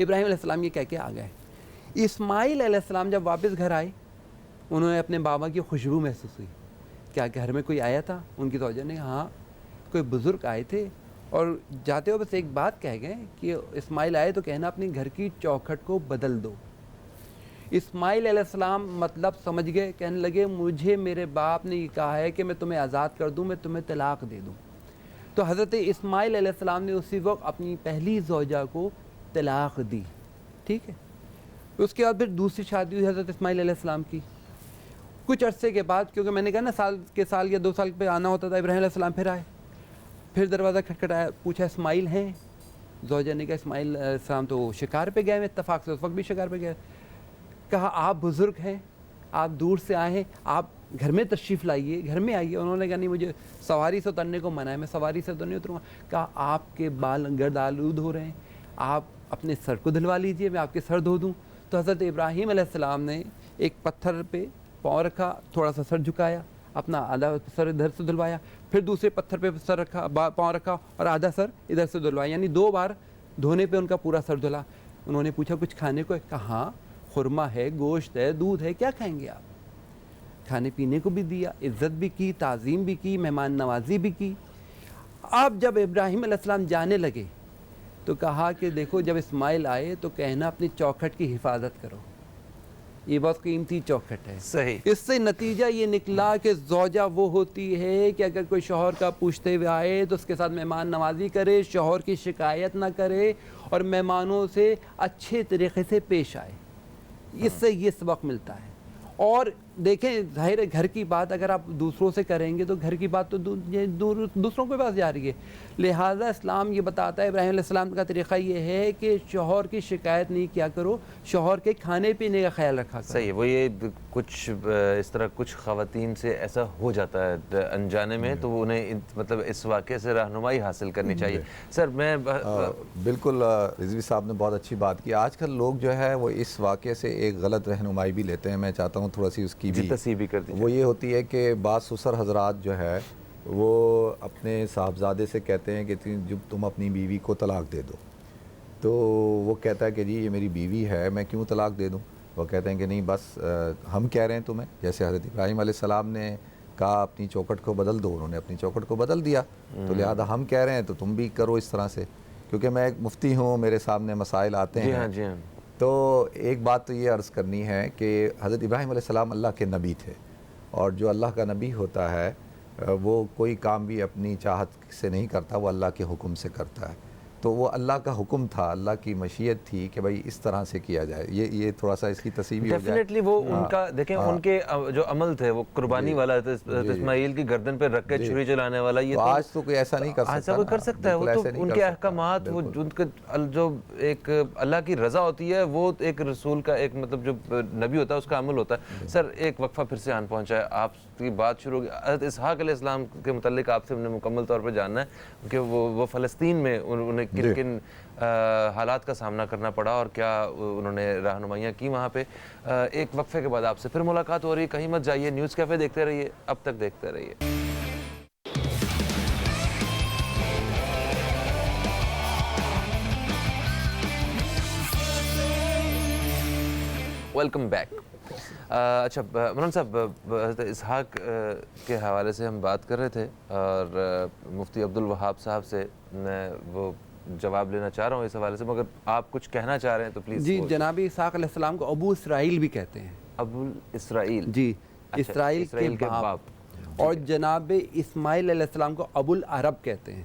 ابراہیم علیہ السلام یہ کہہ کے آ گئے. اسماعیل علیہ السلام جب واپس گھر آئے انہوں نے اپنے بابا کی خوشبو محسوس ہوئی. کیا گھر میں کوئی آیا تھا؟ ان کی زوجہ نے ہاں کوئی بزرگ آئے تھے اور جاتے ہوئے بس ایک بات کہہ گئے کہ اسماعیل آئے تو کہنا اپنے گھر کی چوکھٹ کو بدل دو. اسماعیل علیہ السلام مطلب سمجھ گئے, کہنے لگے مجھے میرے باپ نے یہ کہا ہے کہ میں تمہیں آزاد کر دوں, میں تمہیں طلاق دے دوں. تو حضرت اسماعیل علیہ السلام نے اسی وقت اپنی پہلی زوجہ کو طلاق دی. ٹھیک ہے. اس کے بعد پھر دوسری شادی ہوئی حضرت اسماعیل علیہ السلام کی. کچھ عرصے کے بعد, کیونکہ میں نے کہا نا سال یا 2 سال پہ آنا ہوتا تھا, ابراہیم علیہ السلام پھر آئے. پھر دروازہ کھٹکھٹایا, پوچھا اسماعیل ہیں؟ زوجہ نے کہا اسماعیل علیہ السلام تو شکار پہ گئے ہیں, اتفاق سے اس وقت بھی شکار پہ گئے. کہا آپ بزرگ ہیں, آپ دور سے آئے ہیں, آپ گھر میں تشریف لائیے, گھر میں آئیے. انہوں نے کہا نہیں مجھے سواری سے اترنے کو منع ہے, میں سواری سے تو نہیں اتروں گا. کہا آپ کے بال گرد آلود ہو رہے ہیں, آپ اپنے سر کو دھلوا لیجئے, میں آپ کے سر دھو دوں. تو حضرت ابراہیم علیہ السلام نے ایک پتھر پہ پاؤں رکھا, تھوڑا سا سر جھکایا, اپنا آدھا سر ادھر سے دھلوایا, پھر دوسرے پتھر پہ سر رکھا, پاؤں رکھا اور آدھا سر ادھر سے دھلوایا, یعنی 2 بار دھونے پہ ان کا پورا سر دھلا. انہوں نے پوچھا کچھ کھانے کو ہے؟ کہا ہاں خرما ہے, گوشت ہے, دودھ ہے, کیا کھائیں گے آپ؟ کھانے پینے کو بھی دیا, عزت بھی کی, تعظیم بھی کی, مہمان نوازی بھی کی. اب جب ابراہیم علیہ السلام جانے لگے تو کہا کہ دیکھو جب اسماعیل آئے تو کہنا اپنی چوکھٹ کی حفاظت کرو, یہ بہت قیمتی چوکھٹ ہے. صحیح. اس سے نتیجہ یہ نکلا کہ زوجہ وہ ہوتی ہے کہ اگر کوئی شوہر کا پوچھتے ہوئے آئے تو اس کے ساتھ مہمان نوازی کرے, شوہر کی شکایت نہ کرے اور مہمانوں سے اچھے طریقے سے پیش آئے. اس سے یہ سبق ملتا ہے. اور دیکھیں ظاہر ہے گھر کی بات اگر آپ دوسروں سے کریں گے تو گھر کی بات تو دوسروں کے پاس جا رہی ہے. لہٰذا اسلام یہ بتاتا ہے, ابراہیم علیہ السلام کا طریقہ یہ ہے کہ شوہر کی شکایت نہیں کیا کرو, شوہر کے کھانے پینے کا خیال رکھا کرو. صحیح. وہ یہ کچھ اس طرح کچھ خواتین سے ایسا ہو جاتا ہے انجانے میں, تو وہ انہیں مطلب اس واقعے سے رہنمائی حاصل کرنی چاہیے. سر میں بالکل رضوی صاحب نے بہت اچھی بات کی. آج کل لوگ جو ہے وہ اس واقعے سے ایک غلط رہنمائی بھی لیتے ہیں. میں چاہتا ہوں تھوڑا سی اس کی بھی تصحیح بھی کر دیجیے. وہ یہ ہوتی ہے کہ بعض سسر حضرات جو ہے وہ اپنے صاحبزادے سے کہتے ہیں کہ جب تم اپنی بیوی کو طلاق دے دو, تو وہ کہتا ہے کہ جی یہ میری بیوی ہے, میں کیوں طلاق دے دوں؟ وہ کہتے ہیں کہ نہیں بس ہم کہہ رہے ہیں تمہیں, جیسے حضرت ابراہیم علیہ السلام نے کہا اپنی چوکھٹ کو بدل دو, انہوں نے اپنی چوکھٹ کو بدل دیا, تو لہذا ہم کہہ رہے ہیں تو تم بھی کرو اس طرح سے. کیونکہ میں ایک مفتی ہوں, میرے سامنے مسائل آتے ہیں. جی ہاں. تو ایک بات تو یہ عرض کرنی ہے کہ حضرت ابراہیم علیہ السلام اللہ کے نبی تھے, اور جو اللہ کا نبی ہوتا ہے وہ کوئی کام بھی اپنی چاہت سے نہیں کرتا, وہ اللہ کے حکم سے کرتا ہے. تو وہ اللہ کا حکم تھا, اللہ کی مشیت تھی کہ بھائی اس طرح سے کیا جائے. یہ تھوڑا سا اس کی تصحیح بھی ہو جائے. ڈیفینیٹلی وہ ان کا دیکھیں ان کے جو عمل تھے وہ قربانی والا تھا, اسماعیل کی گردن پہ رکھ کے چھری چلانے والا. یہ آج تو کوئی ایسا نہیں کر سکتا. ایسا کوئی کر سکتا ہے؟ وہ تو ان کے احکامات, وہ ان کے جو ایک اللہ کی رضا ہوتی ہے, وہ ایک رسول کا ایک مطلب جو نبی ہوتا ہے اس کا عمل ہوتا ہے. سر ایک وقفہ پھر سے آن پہنچا ہے, آپ کی بات شروع ہوگی. حضرت اسحاق علیہ السلام کے متعلق آپ سے ہم نے مکمل طور پہ جاننا ہے کہ وہ فلسطین میں انہیں کن کن حالات کا سامنا کرنا پڑا اور کیا انہوں نے رہنمائیاں کی وہاں پہ. ایک وقفے کے بعد آپ سے پھر ملاقات ہو رہی ہے. کہیں مت جائیے, نیوز کیفے دیکھتے رہیے, اب تک دیکھتے رہیے. Welcome back. اچھا مولانا صاحب, حضرت اسحاق کے حوالے سے ہم بات کر رہے تھے اور مفتی عبدالوہاب صاحب سے میں وہ جواب لینا چاہ رہا ہوں اس حوالے سے, مگر آپ کچھ کہنا چاہ رہے ہیں تو پلیز. جی جناب اسحاق علیہ السلام کو ابو اسرائیل بھی کہتے ہیں. ابو اسرائیل. جی اسرائیل کے باپ. اور جناب اسماعیل علیہ السلام کو ابو العرب کہتے ہیں.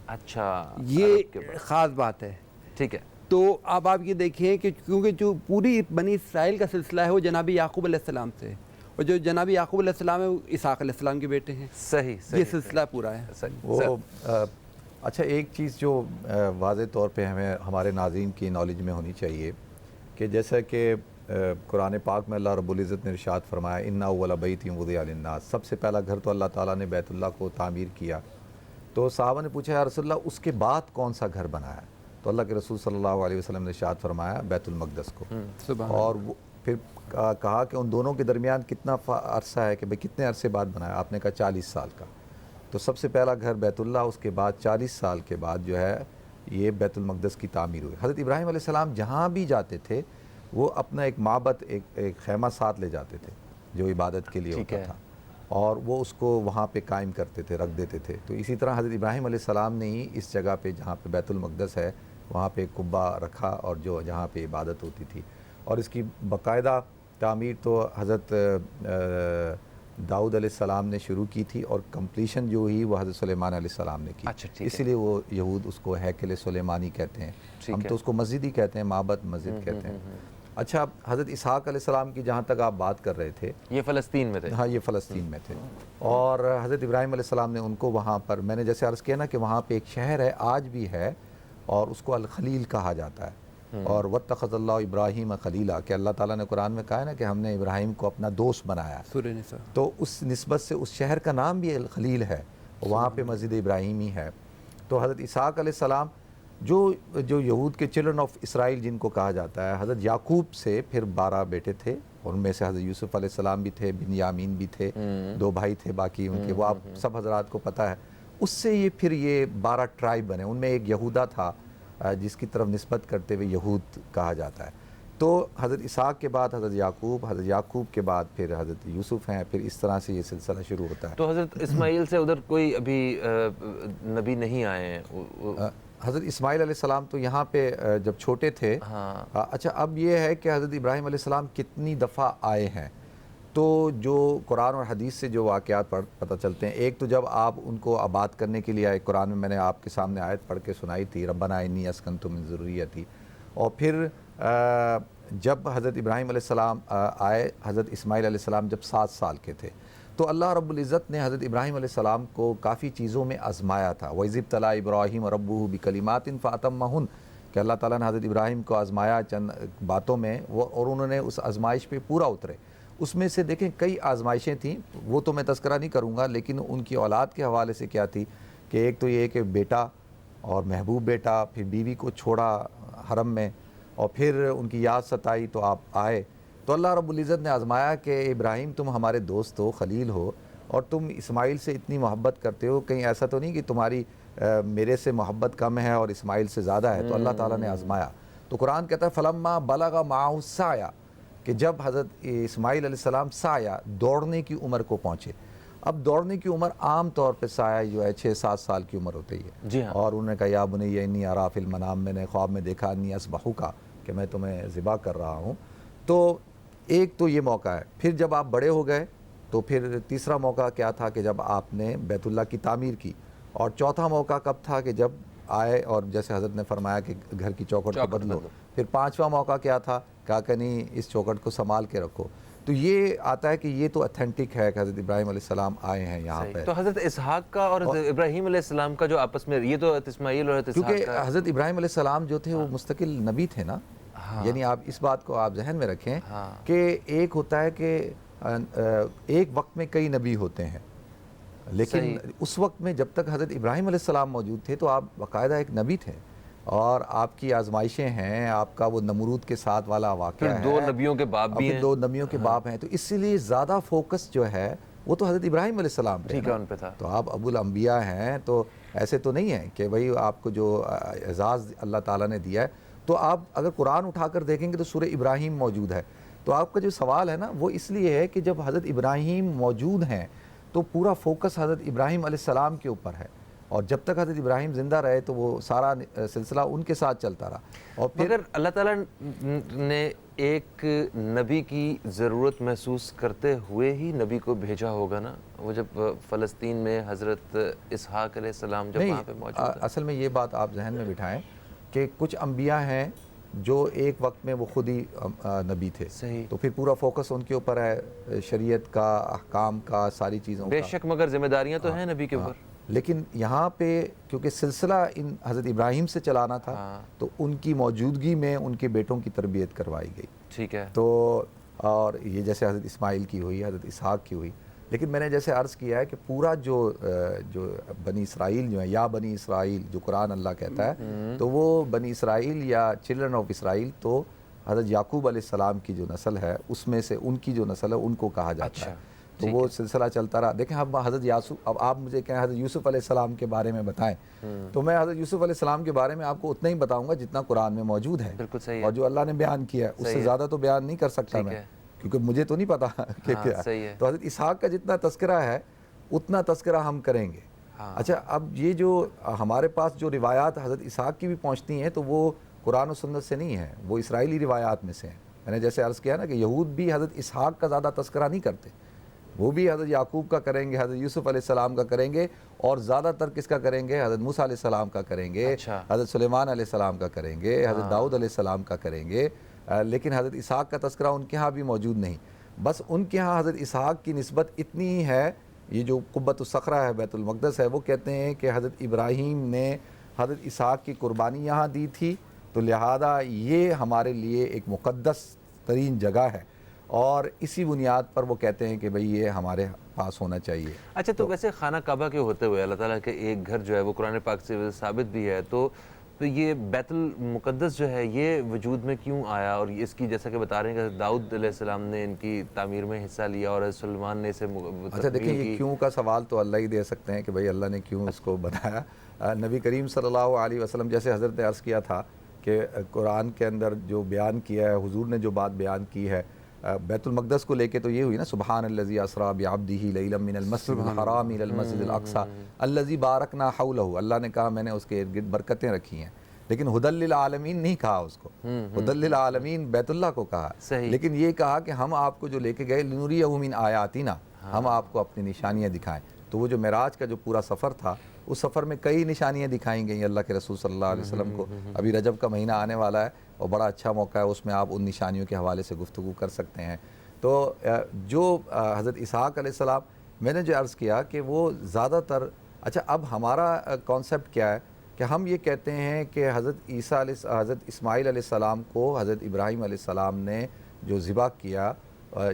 اچھا یہ خاص بات ہے. ٹھیک ہے. تو اب آپ یہ دیکھیں کہ کیونکہ جو پوری بنی اسرائیل کا سلسلہ ہے وہ جناب یعقوب علیہ السلام سے, اور جو جناب یعقوب علیہ السلام ہے وہ اسحاق علیہ السلام کے بیٹے ہیں. صحیح. یہ سلسلہ پورا ہے. وہ اچھا ایک چیز جو واضح طور پہ ہمیں ہمارے ناظرین کی نالج میں ہونی چاہیے کہ جیسا کہ قرآن پاک میں اللہ رب العزت نے ارشاد فرمایا ان اول بیت وضع للناس, سب سے پہلا گھر تو اللہ تعالیٰ نے بیت اللہ کو تعمیر کیا. تو صحابہ نے پوچھا یا رسول اللہ اس کے بعد کون سا گھر بنایا؟ تو اللہ کے رسول صلی اللہ علیہ وسلم نے ارشاد فرمایا بیت المقدس کو. اور وہ پھر کہا کہ ان دونوں کے درمیان کتنا عرصہ ہے کہ بھئی کتنے عرصے بعد بنایا؟ آپ نے کہا 40 سال کا. تو سب سے پہلا گھر بیت اللہ, اس کے بعد 40 سال کے بعد جو ہے یہ بیت المقدس کی تعمیر ہوئی. حضرت ابراہیم علیہ السلام جہاں بھی جاتے تھے وہ اپنا ایک معبد ایک خیمہ ساتھ لے جاتے تھے جو عبادت کے لیے ہوتا تھا, اور وہ اس کو وہاں پہ قائم کرتے تھے, رکھ دیتے تھے. تو اسی طرح حضرت ابراہیم علیہ السلام نے ہی اس جگہ پہ جہاں پہ بیت المقدس ہے وہاں پہ قبہ رکھا اور جہاں پہ عبادت ہوتی تھی. اور اس کی باقاعدہ تعمیر تو حضرت داؤد علیہ السلام نے شروع کی تھی, اور کمپلیشن جو ہوئی وہ حضرت سلیمان علیہ السلام نے کی. اسی لیے وہ یہود اس کو ہیکل سلیمانی کہتے ہیں, ہم تو اس کو مسجد ہی کہتے ہیں, معبد مسجد کہتے ہیں. اچھا, حضرت اسحاق علیہ السلام کی جہاں تک آپ بات کر رہے تھے, یہ فلسطین میں تھے. ہاں, یہ فلسطین میں تھے. اور حضرت ابراہیم علیہ السلام نے ان کو وہاں پر, میں نے جیسے عرض کیا نا کہ وہاں پہ ایک شہر ہے آج بھی ہے, اور اس کو الخلیل کہا جاتا ہے. اور واتخذ اللہ ابراہیم خلیلا, کہ اللہ تعالیٰ نے قرآن میں کہا ہے نا کہ ہم نے ابراہیم کو اپنا دوست بنایا. سورہ نساء. تو اس نسبت سے اس شہر کا نام بھی الخلیل ہے, وہاں پہ مسجد ابراہیمی ہے. تو حضرت اسحاق علیہ السلام جو یہود کے چلڈرن آف اسرائیل جن کو کہا جاتا ہے, حضرت یعقوب سے پھر 12 بیٹے تھے, اور ان میں سے حضرت یوسف علیہ السلام بھی تھے, بنیامین بھی تھے, 2 بھائی تھے باقی ان کے, وہ آپ سب حضرات کو پتہ ہے. اس سے یہ پھر یہ 12 ٹرائب بنے. ان میں ایک یہودا تھا جس کی طرف نسبت کرتے ہوئے یہود کہا جاتا ہے. تو حضرت اسحاق کے بعد حضرت یعقوب کے بعد پھر حضرت یوسف ہیں, پھر اس طرح سے یہ سلسلہ شروع ہوتا ہے. تو حضرت اسماعیل سے ادھر کوئی ابھی نبی نہیں آئے ہیں؟ حضرت اسماعیل علیہ السلام تو یہاں پہ جب چھوٹے تھے. اچھا, اب یہ ہے کہ حضرت ابراہیم علیہ السلام کتنی دفعہ آئے ہیں, تو جو قرآن اور حدیث سے جو واقعات پتہ چلتے ہیں, ایک تو جب آپ ان کو آباد کرنے کے لیے آئے, قرآن میں نے آپ کے سامنے آیت پڑھ کے سنائی تھی, ربنا انی اسکنت من ذریتی. اور پھر جب حضرت ابراہیم علیہ السلام آئے, حضرت اسماعیل علیہ السلام جب 7 سال کے تھے, تو اللہ رب العزت نے حضرت ابراہیم علیہ السلام کو کافی چیزوں میں آزمایا تھا. وَإِذِ ابْتَلَىٰ إِبْرَاهِيمَ رَبُّهُ بِكَلِمَاتٍ فَأَتَمَّهُنَّ, کہ اللہ تعالیٰ نے حضرت ابراہیم کو آزمایا چند باتوں میں, اور انہوں نے اس آزمائش پہ پورا اترے. اس میں سے دیکھیں کئی آزمائشیں تھیں, وہ تو میں تذکرہ نہیں کروں گا, لیکن ان کی اولاد کے حوالے سے کیا تھی کہ ایک تو یہ کہ بیٹا اور محبوب بیٹا, پھر بیوی کو چھوڑا حرم میں, اور پھر ان کی یاد ستائی تو آپ آئے. تو اللہ رب العزت نے آزمایا کہ ابراہیم تم ہمارے دوست ہو, خلیل ہو, اور تم اسماعیل سے اتنی محبت کرتے ہو, کہیں ایسا تو نہیں کہ تمہاری میرے سے محبت کم ہے اور اسماعیل سے زیادہ ہے. تو اللہ تعالیٰ نے آزمایا. تو قرآن کہتا ہے فلما بلغ معہ السعی, کہ جب حضرت اسماعیل علیہ السلام سایہ دوڑنے کی عمر کو پہنچے. اب دوڑنے کی عمر عام طور پہ سایہ جو ہے 6-7 سال کی عمر ہوتی ہے. جی ہاں. اور انہوں نے کہا یا بنی انی اری فی المنام, میں نے خواب میں دیکھا انی اذبحک, کہ میں تمہیں ذبح کر رہا ہوں. تو ایک تو یہ موقع ہے. پھر جب آپ بڑے ہو گئے تو پھر تیسرا موقع کیا تھا کہ جب آپ نے بیت اللہ کی تعمیر کی. اور چوتھا موقع کب تھا کہ جب آئے اور جیسے حضرت نے فرمایا کہ گھر کی چوکھٹ کو بدلو. پھر 5واں موقع کیا تھا, کہا کہ نہیں اس چوکھٹ کو سنبھال کے رکھو. تو یہ آتا ہے کہ یہ تو اتھینٹک ہے کہ حضرت ابراہیم علیہ السلام آئے ہیں یہاں پہ. تو حضرت اسحاق کا اور حضرت ابراہیم علیہ السلام کا جو آپس میں, یہ تو حضرت اسماعیل اور حضرت اسحاق کا, کیونکہ حضرت ابراہیم علیہ السلام جو تھے وہ مستقل نبی تھے نا. یعنی آپ اس بات کو آپ ذہن میں رکھیں کہ ایک ہوتا ہے کہ ایک وقت میں کئی نبی ہوتے ہیں, لیکن اس وقت میں جب تک حضرت ابراہیم علیہ السلام موجود تھے تو آپ باقاعدہ ایک نبی تھے, اور آپ کی آزمائشیں ہیں, آپ کا وہ نمرود کے ساتھ والا واقعہ ہے, 2 نبیوں کے باپ بھی ہیں, 2 نبیوں کے باپ ہیں. تو اسی لیے زیادہ فوکس جو ہے وہ تو حضرت ابراہیم علیہ السلام پہ ان پہ تھا. تو آپ ابو الانبیاء ہیں, تو ایسے تو نہیں ہے کہ بھائی آپ کو جو اعزاز اللہ تعالیٰ نے دیا ہے. تو آپ اگر قرآن اٹھا کر دیکھیں گے تو سورہ ابراہیم موجود ہے. تو آپ کا جو سوال ہے نا وہ اس لیے ہے کہ جب حضرت ابراہیم موجود ہیں تو پورا فوکس حضرت ابراہیم علیہ السلام کے اوپر ہے, اور جب تک حضرت ابراہیم زندہ رہے تو وہ سارا سلسلہ ان کے ساتھ چلتا رہا. اور پھر مگر اللہ تعالیٰ نے ایک نبی کی ضرورت محسوس کرتے ہوئے ہی نبی کو بھیجا ہوگا نا, وہ جب فلسطین میں حضرت اسحاق علیہ السلام جب وہاں پہ موجود ہیں. اصل میں یہ بات آپ ذہن میں بٹھائیں کہ کچھ انبیاء ہیں جو ایک وقت میں وہ خود ہی نبی تھے, تو پھر پورا فوکس ان کے اوپر ہے, شریعت کا, احکام کا, ساری چیزوں کا. بے شک, مگر ذمہ داریاں تو ہیں نبی کے اوپر. لیکن یہاں پہ کیونکہ سلسلہ ان حضرت ابراہیم سے چلانا تھا, تو ان کی موجودگی میں ان کے بیٹوں کی تربیت کروائی گئی. ٹھیک ہے. تو اور یہ جیسے حضرت اسماعیل کی ہوئی, حضرت اسحاق کی ہوئی. لیکن میں نے جیسے عرض کیا ہے کہ پورا جو بنی اسرائیل جو ہے, یا بنی اسرائیل جو قرآن اللہ کہتا ہے, تو وہ بنی اسرائیل یا چلڈرن آف اسرائیل تو حضرت یعقوب علیہ السلام کی جو نسل ہے اس میں سے ان کی جو نسل ہے ان کو کہا جاتا ہے. تو وہ سلسلہ چلتا رہا. دیکھیں اب حضرت یاسوف، اب آپ مجھے کہیں حضرت یوسف علیہ السلام کے بارے میں بتائیں تو میں حضرت یوسف علیہ السلام کے بارے میں آپ کو اتنا ہی بتاؤں گا جتنا قرآن میں موجود ہے، بالکل صحیح اور جو اللہ نے بیان کیا ہے اس سے زیادہ تو بیان نہیں کر سکتا میں، کیونکہ مجھے تو نہیں پتا کہ کیا ہے. تو حضرت اسحاق کا جتنا تذکرہ ہے اتنا تذکرہ ہم کریں گے. اچھا، اب یہ جو ہمارے پاس جو روایات حضرت اسحاق کی بھی پہنچتی ہیں تو وہ قرآن و سنت سے نہیں ہیں، وہ اسرائیلی روایات میں سے ہیں. میں نے جیسے عرض کیا نا کہ یہود بھی حضرت اسحاق کا زیادہ تذکرہ نہیں کرتے، وہ بھی حضرت یعقوب کا کریں گے، حضرت یوسف علیہ السلام کا کریں گے، اور زیادہ تر کس کا کریں گے؟ حضرت موسیٰ علیہ السلام کا کریں گے، حضرت سلیمان علیہ السلام کا کریں گے، حضرت داؤد علیہ السلام کا کریں گے. لیکن حضرت اسحاق کا تذکرہ ان کے ہاں بھی موجود نہیں. بس ان کے ہاں حضرت اسحاق کی نسبت اتنی ہی ہے، یہ جو قبۃ الصخرہ ہے، بیت المقدس ہے، وہ کہتے ہیں کہ حضرت ابراہیم نے حضرت اسحاق کی قربانی یہاں دی تھی، تو لہذا یہ ہمارے لیے ایک مقدس ترین جگہ ہے، اور اسی بنیاد پر وہ کہتے ہیں کہ بھئی یہ ہمارے پاس ہونا چاہیے. اچھا، تو ویسے خانہ کعبہ کے ہوتے ہوئے اللہ تعالیٰ کے ایک گھر جو ہے وہ قرآن پاک سے ثابت بھی ہے، تو یہ بیت المقدس جو ہے یہ وجود میں کیوں آیا؟ اور اس کی جیسا کہ بتا رہے ہیں کہ داؤد علیہ السلام نے ان کی تعمیر میں حصہ لیا اور سلمان نے اسے اچھا دیکھیں، یہ کیوں کا سوال تو اللہ ہی دے سکتے ہیں کہ بھئی اللہ نے کیوں اس کو بتایا. نبی کریم صلی اللہ علیہ وسلم، جیسے حضرت نے عرض کیا تھا کہ قرآن کے اندر جو بیان کیا ہے، حضور نے جو بات بیان کی ہے بیت المقدس کو لے کے، تو یہ ہوئی نا، سبحان الذی اسریٰ بعبدہ لیلا من المسجد الحرام الی المسجد الاقصی الذی بارکنا حولہ. اللہ نے کہا میں نے اس کے ارد گرد برکتیں رکھی ہیں، لیکن ھدی للعالمین نہیں کہا اس کو، ھدی للعالمین بیت اللہ کو کہا. لیکن یہ کہا کہ ہم آپ کو جو لے کے گئے لنریہ من آیاتنا، ہم آپ کو اپنی نشانیاں دکھائیں. تو وہ جو معراج کا جو پورا سفر تھا، اس سفر میں کئی نشانیاں دکھائیں گئیں اللہ کے رسول صلی اللہ علیہ وسلم کو. ابھی رجب کا مہینہ آنے والا ہے اور بڑا اچھا موقع ہے، اس میں آپ ان نشانیوں کے حوالے سے گفتگو کر سکتے ہیں. تو جو حضرت اسحاق علیہ السلام، میں نے جو عرض کیا کہ وہ زیادہ تر، اچھا اب ہمارا کانسیپٹ کیا ہے کہ ہم یہ کہتے ہیں کہ حضرت اسماعیل علیہ السلام کو حضرت ابراہیم علیہ السلام نے جو ذبح کیا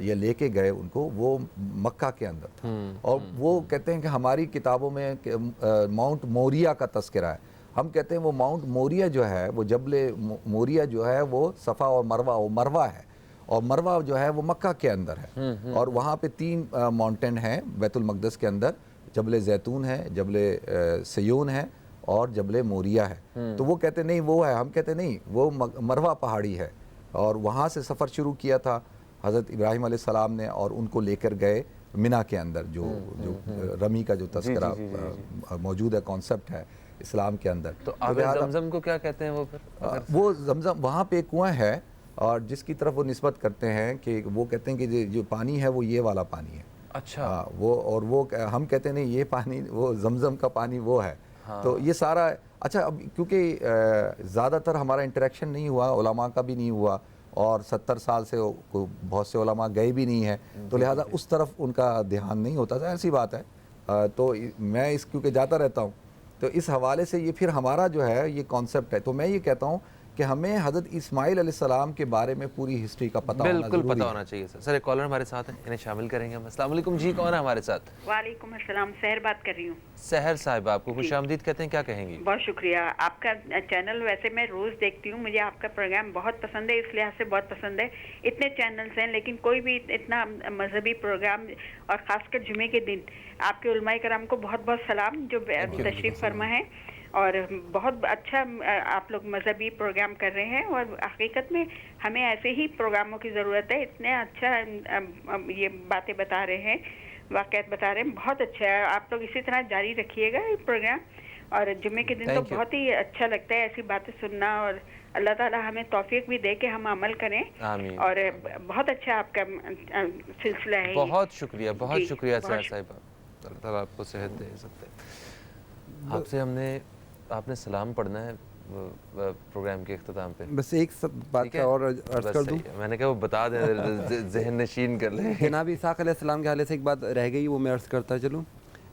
یا لے کے گئے ان کو، وہ مکہ کے اندر تھا. اور وہ کہتے ہیں کہ ہماری کتابوں میں ماؤنٹ موریہ کا تذکرہ ہے. ہم کہتے ہیں وہ ماؤنٹ موریہ جو ہے، وہ جبل موریہ جو ہے وہ صفا اور مروہ ہے، اور مروہ جو ہے وہ مکہ کے اندر ہے. اور وہاں پہ 3 ماؤنٹین ہیں بیت المقدس کے اندر، جبل زیتون ہے، جبل سیون ہے، اور جبل موریہ ہے. تو وہ کہتے نہیں وہ ہے، ہم کہتے نہیں، وہ مروہ پہاڑی ہے. اور وہاں سے سفر شروع کیا تھا حضرت ابراہیم علیہ السلام نے، اور ان کو لے کر گئے منا کے اندر، جو رمی کا جو تذکرہ موجود ہے، کانسیپٹ ہے اسلام کے اندر. تو آب زمزم کو کیا کہتے ہیں وہ پھر؟ وہ زمزم وہاں پہ ایک کنواں ہے، اور جس کی طرف وہ نسبت کرتے ہیں کہ وہ کہتے ہیں کہ جو پانی ہے وہ یہ والا پانی ہے. اچھا، وہ ہم کہتے ہیں نہیں، یہ پانی وہ زمزم کا پانی وہ ہے. تو یہ سارا، اچھا اب کیونکہ زیادہ تر ہمارا انٹریکشن نہیں ہوا، علماء کا بھی نہیں ہوا، اور 70 سال سے بہت سے علماء گئے بھی نہیں ہیں، تو لہٰذا اس طرف ان کا دھیان نہیں ہوتا تھا. ایسی بات ہے. تو میں کیونکہ جاتا رہتا ہوں، تو اس حوالے سے یہ پھر ہمارا جو ہے یہ کانسیپٹ ہے. تو میں یہ کہتا ہوں کہ ہمیں حضرت اسماعیل علیہ السلام کے بارے میں پوری ہسٹری کا پتہ ہونا ضروری ہے. بالکل پتہ ہونا چاہیے سر. ایک کالر ہمارے ساتھ ہیں، انہیں شامل کریں گے ہم. السلام علیکم جی، کون ہے ہمارے ساتھ؟ وعلیکم السلام، سحر بات کر رہی ہوں. سحر صاحب، آپ کو خوش آمدید کہتے ہیں، کیا کہیں گی؟ بہت شکریہ. آپ کا چینل ویسے میں روز دیکھتی ہوں، مجھے آپ کا پروگرام بہت پسند ہے، اس لحاظ سے بہت پسند ہے. اتنے چینلز ہیں لیکن کوئی بھی اتنا مذہبی پروگرام، اور خاص کر جمعے کے دن آپ کے علماء کرام کو بہت بہت سلام جو تشریف فرما ہے. اور بہت اچھا آپ لوگ مذہبی پروگرام کر رہے ہیں، اور حقیقت میں ہمیں ایسے ہی پروگراموں کی ضرورت ہے. اتنے اچھا یہ باتیں بتا رہے ہیں، واقعات بتا رہے ہیں، بہت اچھا ہے. آپ لوگ اسی طرح جاری رکھیے گا یہ پروگرام. اور جمعے کے دن تو بہت ہی اچھا لگتا ہے ایسی باتیں سننا، اور اللہ تعالیٰ ہمیں توفیق بھی دے کہ ہم عمل کریں. آمین. اور بہت اچھا آپ کا سلسلہ ہے. بہت شکریہ، بہت شکریہ سحر صاحب. اللہ تعالیٰ آپ کو صحت دے سکتے. آپ سے آپ نے سلام پڑھنا ہے پروگرام کے اختتام پہ. بس ایک بات اور عرض کر دوں، میں نے کہا وہ بتا دیں، ذہن نشین کر لیں. جناب اسحاق علیہ السلام کے حوالے سے ایک بات رہ گئی، وہ میں عرض کرتا چلوں.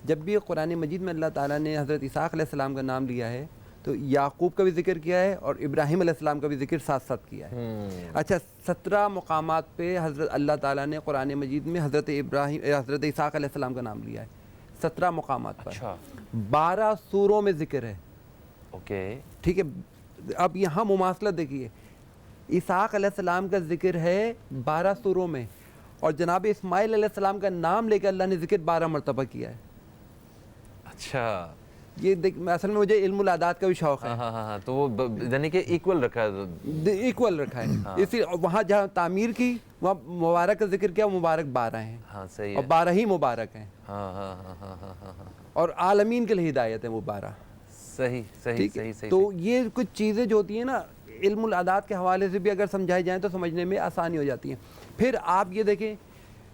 جب بھی قرآن مجید میں اللہ تعالیٰ نے حضرت اسحاق علیہ السلام کا نام لیا ہے تو یعقوب کا بھی ذکر کیا ہے اور ابراہیم علیہ السلام کا بھی ذکر ساتھ ساتھ کیا ہے. اچھا 17 مقامات پہ حضرت اللہ تعالیٰ نے قرآن مجید میں حضرت اسحاق علیہ السلام کا نام لیا ہے. 17 مقامات پر. 12 سوروں میں ذکر ہے. اوکے ٹھیک ہے. اب یہاں مماثلت دیکھیے، اسحاق علیہ السلام کا ذکر ہے 12 سوروں میں، اور جناب اسماعیل علیہ السلام کا نام لے کے اللہ نے ذکر 12 مرتبہ کیا ہے. اچھا یہ دیکھ اصل میں مجھے علم العادات کا بھی شوق ہے. ہاں تو وہ یعنی کہ ایکول رکھا ہے. ایکول رکھا ہے. اسی وہاں جہاں تعمیر کی وہاں مبارک کا ذکر کیا, مبارک 12 ہیں. ہاں صحیح اور ہے. 12 ہی مبارک ہیں. ہاں اور عالمین کے لیے ہدایت ہے وہ 12. صحیح صحیح ٹھیک ہے. صحیح صحیح. تو یہ کچھ چیزیں جو ہوتی ہیں نا علم العادات کے حوالے سے بھی اگر سمجھائی جائیں تو سمجھنے میں آسانی ہو جاتی ہیں. پھر آپ یہ دیکھیں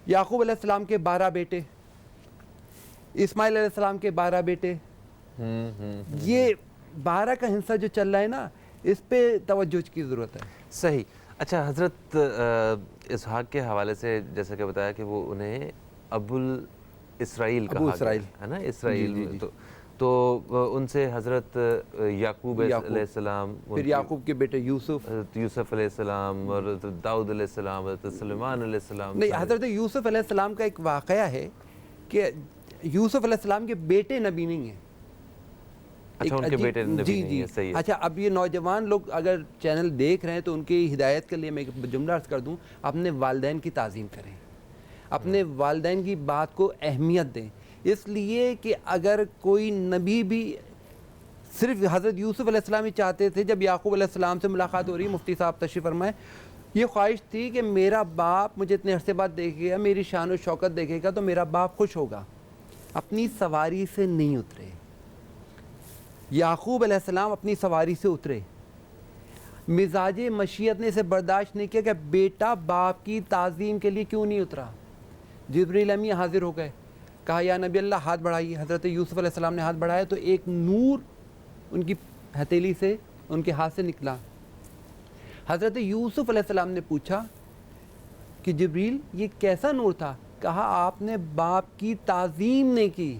یعقوب علیہ السلام کے 12 بیٹے, اسماعیل علیہ السلام کے 12 بیٹے, یہ 12 کا حصہ جو چل رہا ہے نا اس پہ توجہ کی ضرورت ہے. صحیح. اچھا حضرت اسحاق کے حوالے سے جیسا کہ بتایا کہ وہ انہیں ابو اسرائیل کہا گیا ہے نا, اسرائیل. تو ان سے حضرت یعقوب علیہ السلام, پھر یعقوب کے بیٹے یوسف, یوسف علیہ السلام, اور داؤد علیہ السلام, حضرت سلیمان علیہ السلام. نہیں, حضرت یوسف علیہ السلام کا ایک واقعہ ہے کہ یوسف علیہ السلام کے بیٹے نبی نہیں ہیں. اچھا ان کے بیٹے نبی نہیں ہیں. صحیح ہے. اچھا اب یہ نوجوان لوگ اگر چینل دیکھ رہے ہیں تو ان کی ہدایت کے لیے میں ایک جملہ عرض کر دوں, اپنے والدین کی تعظیم کریں, اپنے والدین کی بات کو اہمیت دیں. اس لیے کہ اگر کوئی نبی بھی, صرف حضرت یوسف علیہ السلام ہی چاہتے تھے جب یعقوب علیہ السلام سے ملاقات ہو رہی, مفتی صاحب تشریف فرمائیں, یہ خواہش تھی کہ میرا باپ مجھے اتنے عرصے بعد دیکھے گا, میری شان و شوکت دیکھے گا تو میرا باپ خوش ہوگا. اپنی سواری سے نہیں اترے. یعقوب علیہ السلام اپنی سواری سے اترے, مزاج مشیت نے اسے برداشت نہیں کیا کہ بیٹا باپ کی تعظیم کے لیے کیوں نہیں اترا. جبریل امی حاضر ہو گئے, کہا یا نبی اللہ ہاتھ بڑھائیے. حضرت یوسف علیہ السلام نے ہاتھ بڑھایا تو ایک نور ان کی ہتھیلی سے ان کے ہاتھ سے نکلا. حضرت یوسف علیہ السلام نے پوچھا کہ جبریل یہ کیسا نور تھا؟ کہا آپ نے باپ کی تعظیم نہیں کی,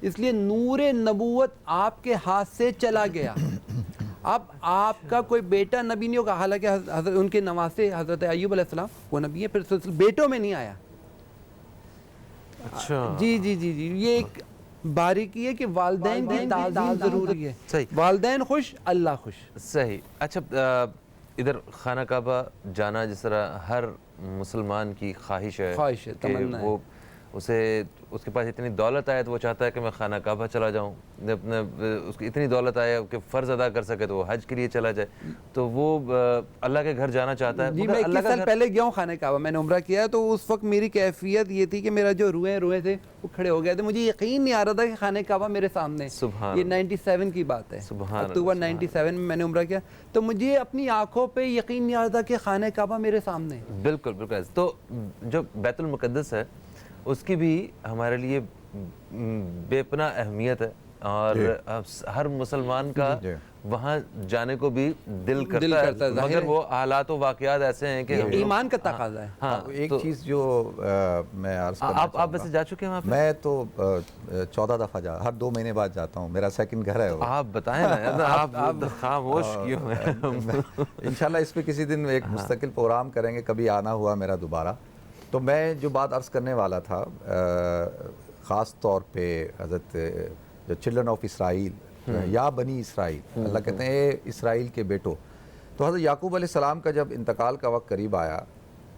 اس لیے نور نبوت آپ کے ہاتھ سے چلا گیا. اب آپ کا کوئی بیٹا نبی نہیں ہوگا, حالانکہ ان کے نواسے حضرت ایوب علیہ السلام وہ نبی ہیں, پھر بیٹوں میں نہیں آیا. اچھا جی جی جی جی یہ ایک باریکی ہے کہ والدین کی تعظیم ضروری ہے. صحیح. والدین خوش اللہ خوش. صحیح. اچھا ادھر خانہ کعبہ جانا جس طرح ہر مسلمان کی خواہش ہے کہ تمنا وہ اس کے پاس اتنی دولت آئے تو وہ چاہتا ہے کہ میں خانہ کعبہ چلا جاؤں, اس کی اتنی دولت آئے کہ فرض ادا کر سکے تو وہ حج کے لیے چلا جائے, تو وہ اللہ کے گھر جانا چاہتا ہے. جی میں 21 سال پہلے گیا ہوں خانہ کعبہ, میں نے عمرہ کیا ہے, تو اس وقت میری کیفیت یہ تھی کہ میرا جو روئے تھے وہ کھڑے ہو گئے تھے. مجھے یقین نہیں آ رہا تھا کہ خانہ کعبہ میرے سامنے. یہ 97 کی بات ہے, اکتوبر 97 میں نے عمرہ کیا, تو مجھے اپنی آنکھوں پہ یقین نہیں آ رہا تھا کہ خانہ کعبہ میرے سامنے. بالکل بالکل. تو جو بیت المقدس ہے اس کی بھی ہمارے لیے بے پناہ اہمیت ہے, اور ہر مسلمان کا وہاں جانے کو بھی دل کرتا ہے, مگر وہ حالات و واقعات ایسے ہیں کہ ایمان کا تقاضا ہے. ہاں ایک چیز جو میں عرض کرنا چاہوں گا, آپ ویسے جا چکے ہیں وہاں پہ؟ میں تو 14 دفعہ ہر 2 مہینے بعد جاتا ہوں, میرا سیکنڈ گھر ہے وہ. آپ بتائیں نا, آپ خاموش کیوں ہیں؟ انشاءاللہ اس پہ کسی دن ایک مستقل پروگرام کریں گے, کبھی آنا ہوا میرا دوبارہ. تو میں جو بات عرض کرنے والا تھا, خاص طور پہ حضرت جو چلڈرن آف اسرائیل یا بنی اسرائیل, اللہ کہتے ہیں اے اسرائیل کے بیٹوں. تو حضرت یعقوب علیہ السلام کا جب انتقال کا وقت قریب آیا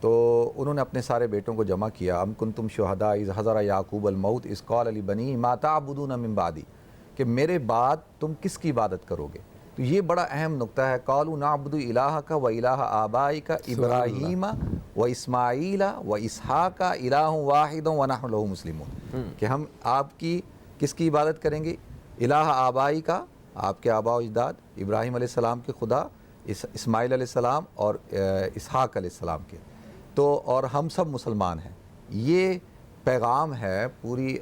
تو انہوں نے اپنے سارے بیٹوں کو جمع کیا. ام کنتم شہداء اذ حضر یعقوب الموت اذ قال لبنیہ ما تعبدون من بعدی, کہ میرے بعد تم کس کی عبادت کرو گے. تو یہ بڑا اہم نقطہ ہے. قالوا نعبد الہک و الہ آبائک ابراہیم و اسماعیل و اسحاق الہ واحد ونحن لہ مسلمون, کہ ہم آپ کی کس کی عبادت کریں گے؟ الہ آبائی کا, آپ کے آباء و اجداد, ابراہیم علیہ السلام کے خدا, اسماعیل علیہ السلام اور اسحاق علیہ السلام کے, تو اور ہم سب مسلمان ہیں. یہ پیغام ہے پوری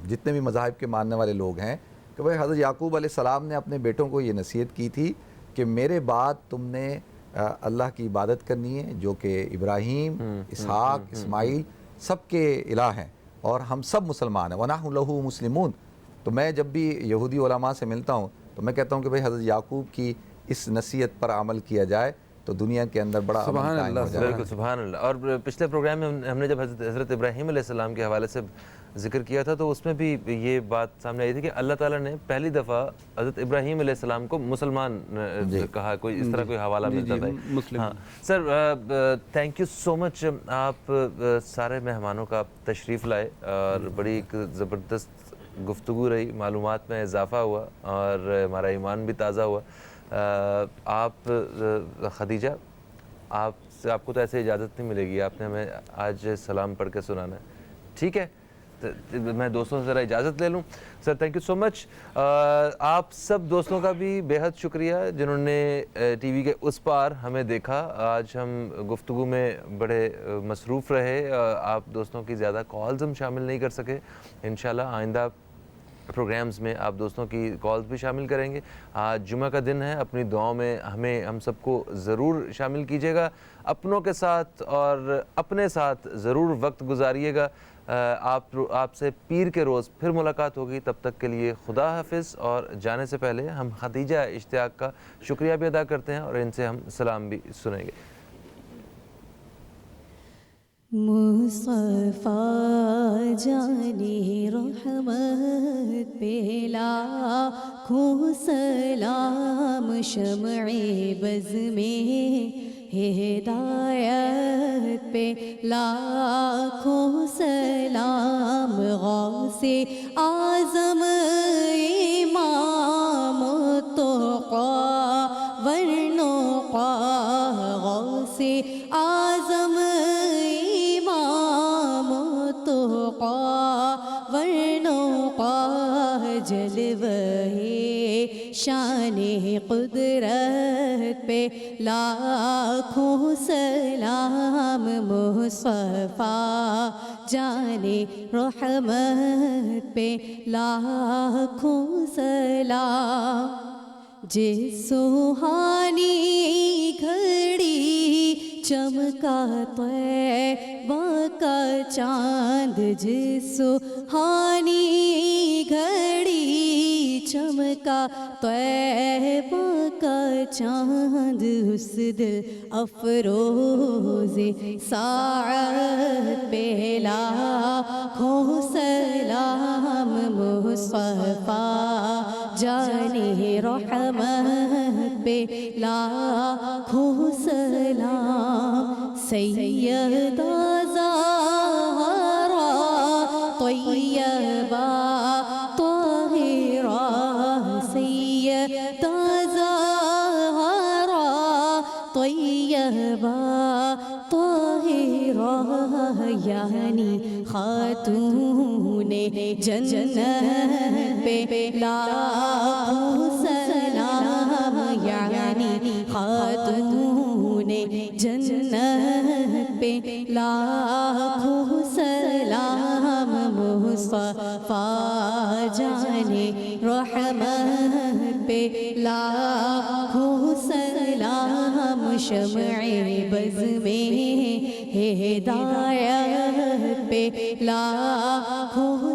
جتنے بھی مذاہب کے ماننے والے لوگ ہیں کہ بھائی حضرت یعقوب علیہ السلام نے اپنے بیٹوں کو یہ نصیحت کی تھی کہ میرے بعد تم نے اللہ کی عبادت کرنی ہے جو کہ ابراہیم, اسحاق, اسماعیل سب کے الہ ہیں, اور ہم سب مسلمان ہیں. وَنَحْنُ لَهُ مُسْلِمُونَ. تو میں جب بھی یہودی علماء سے ملتا ہوں تو میں کہتا ہوں کہ بھائی حضرت یعقوب کی اس نصیحت پر عمل کیا جائے تو دنیا کے اندر بڑا امن قائم ہو جائے. بالکل سبحان اللہ. اور پچھلے پروگرام میں ہم نے جب حضرت ابراہیم علیہ السلام کے حوالے سے ذکر کیا تھا تو اس میں بھی یہ بات سامنے آئی تھی کہ اللہ تعالیٰ نے پہلی دفعہ حضرت ابراہیم علیہ السلام کو مسلمان کہا, کوئی اس طرح کوئی حوالہ ملتا تھا. ہاں سر, تھینک یو سو مچ, آپ سارے مہمانوں کا تشریف لائے اور بڑی ایک زبردست گفتگو رہی, معلومات میں اضافہ ہوا اور ہمارا ایمان بھی تازہ ہوا. آپ خدیجہ, آپ کو تو ایسے اجازت نہیں ملے گی, آپ نے ہمیں آج سلام پڑھ کے سنانا ہے, ٹھیک ہے؟ میں دوستوں سے ذرا اجازت لے لوں. سر تھینک یو سو مچ. آپ سب دوستوں کا بھی بے حد شکریہ جنہوں نے ٹی وی کے اس پار ہمیں دیکھا. آج ہم گفتگو میں بڑے مصروف رہے, آپ دوستوں کی زیادہ کالز ہم شامل نہیں کر سکے. انشاءاللہ آئندہ پروگرامز میں آپ دوستوں کی کالز بھی شامل کریں گے. آج جمعہ کا دن ہے, اپنی دعاؤں میں ہم سب کو ضرور شامل کیجیے گا. اپنوں کے ساتھ اور اپنے ساتھ ضرور وقت گزاریے گا. آپ سے پیر کے روز پھر ملاقات ہوگی. تب تک کے لیے خدا حافظ. اور جانے سے پہلے ہم خدیجہ اشتیاق کا شکریہ بھی ادا کرتے ہیں اور ان سے ہم سلام بھی سنیں گے. مصطفیٰ جانے رحمت پہ لاکھوں سلام, شمع بز میں ہدایت پہ لاکھوں سلام, غوث اعظم امام التقیٰ والنقیٰ, غوث اعظم جلوہ شان قدرت پہ لاکھوں سلام, مصطفیٰ جانے رحمت پہ لاکھوں سلام. جس سہانی گھڑی چمکا طیبہ کا چاند, جس سہانی گھڑی چمکا طیبہ کا چاند, اس دل افروز ساعت پہ لاکھوں سلام, مصطفیٰ جانے رحمت پہ لاکھوں سلام. سیدہ زہرا طیبہ طاہرہ, سیدہ زہرا طیبہ طاہرہ, یعنی خاتون جنت پہ لاکھوں سلام, یعنی خاتون جنت پہ لاکھوں سلام, مصطفیٰ جانے رحمت پہ لاکھوں سلام, شمع بز میں ہدایت پہ لاکھوں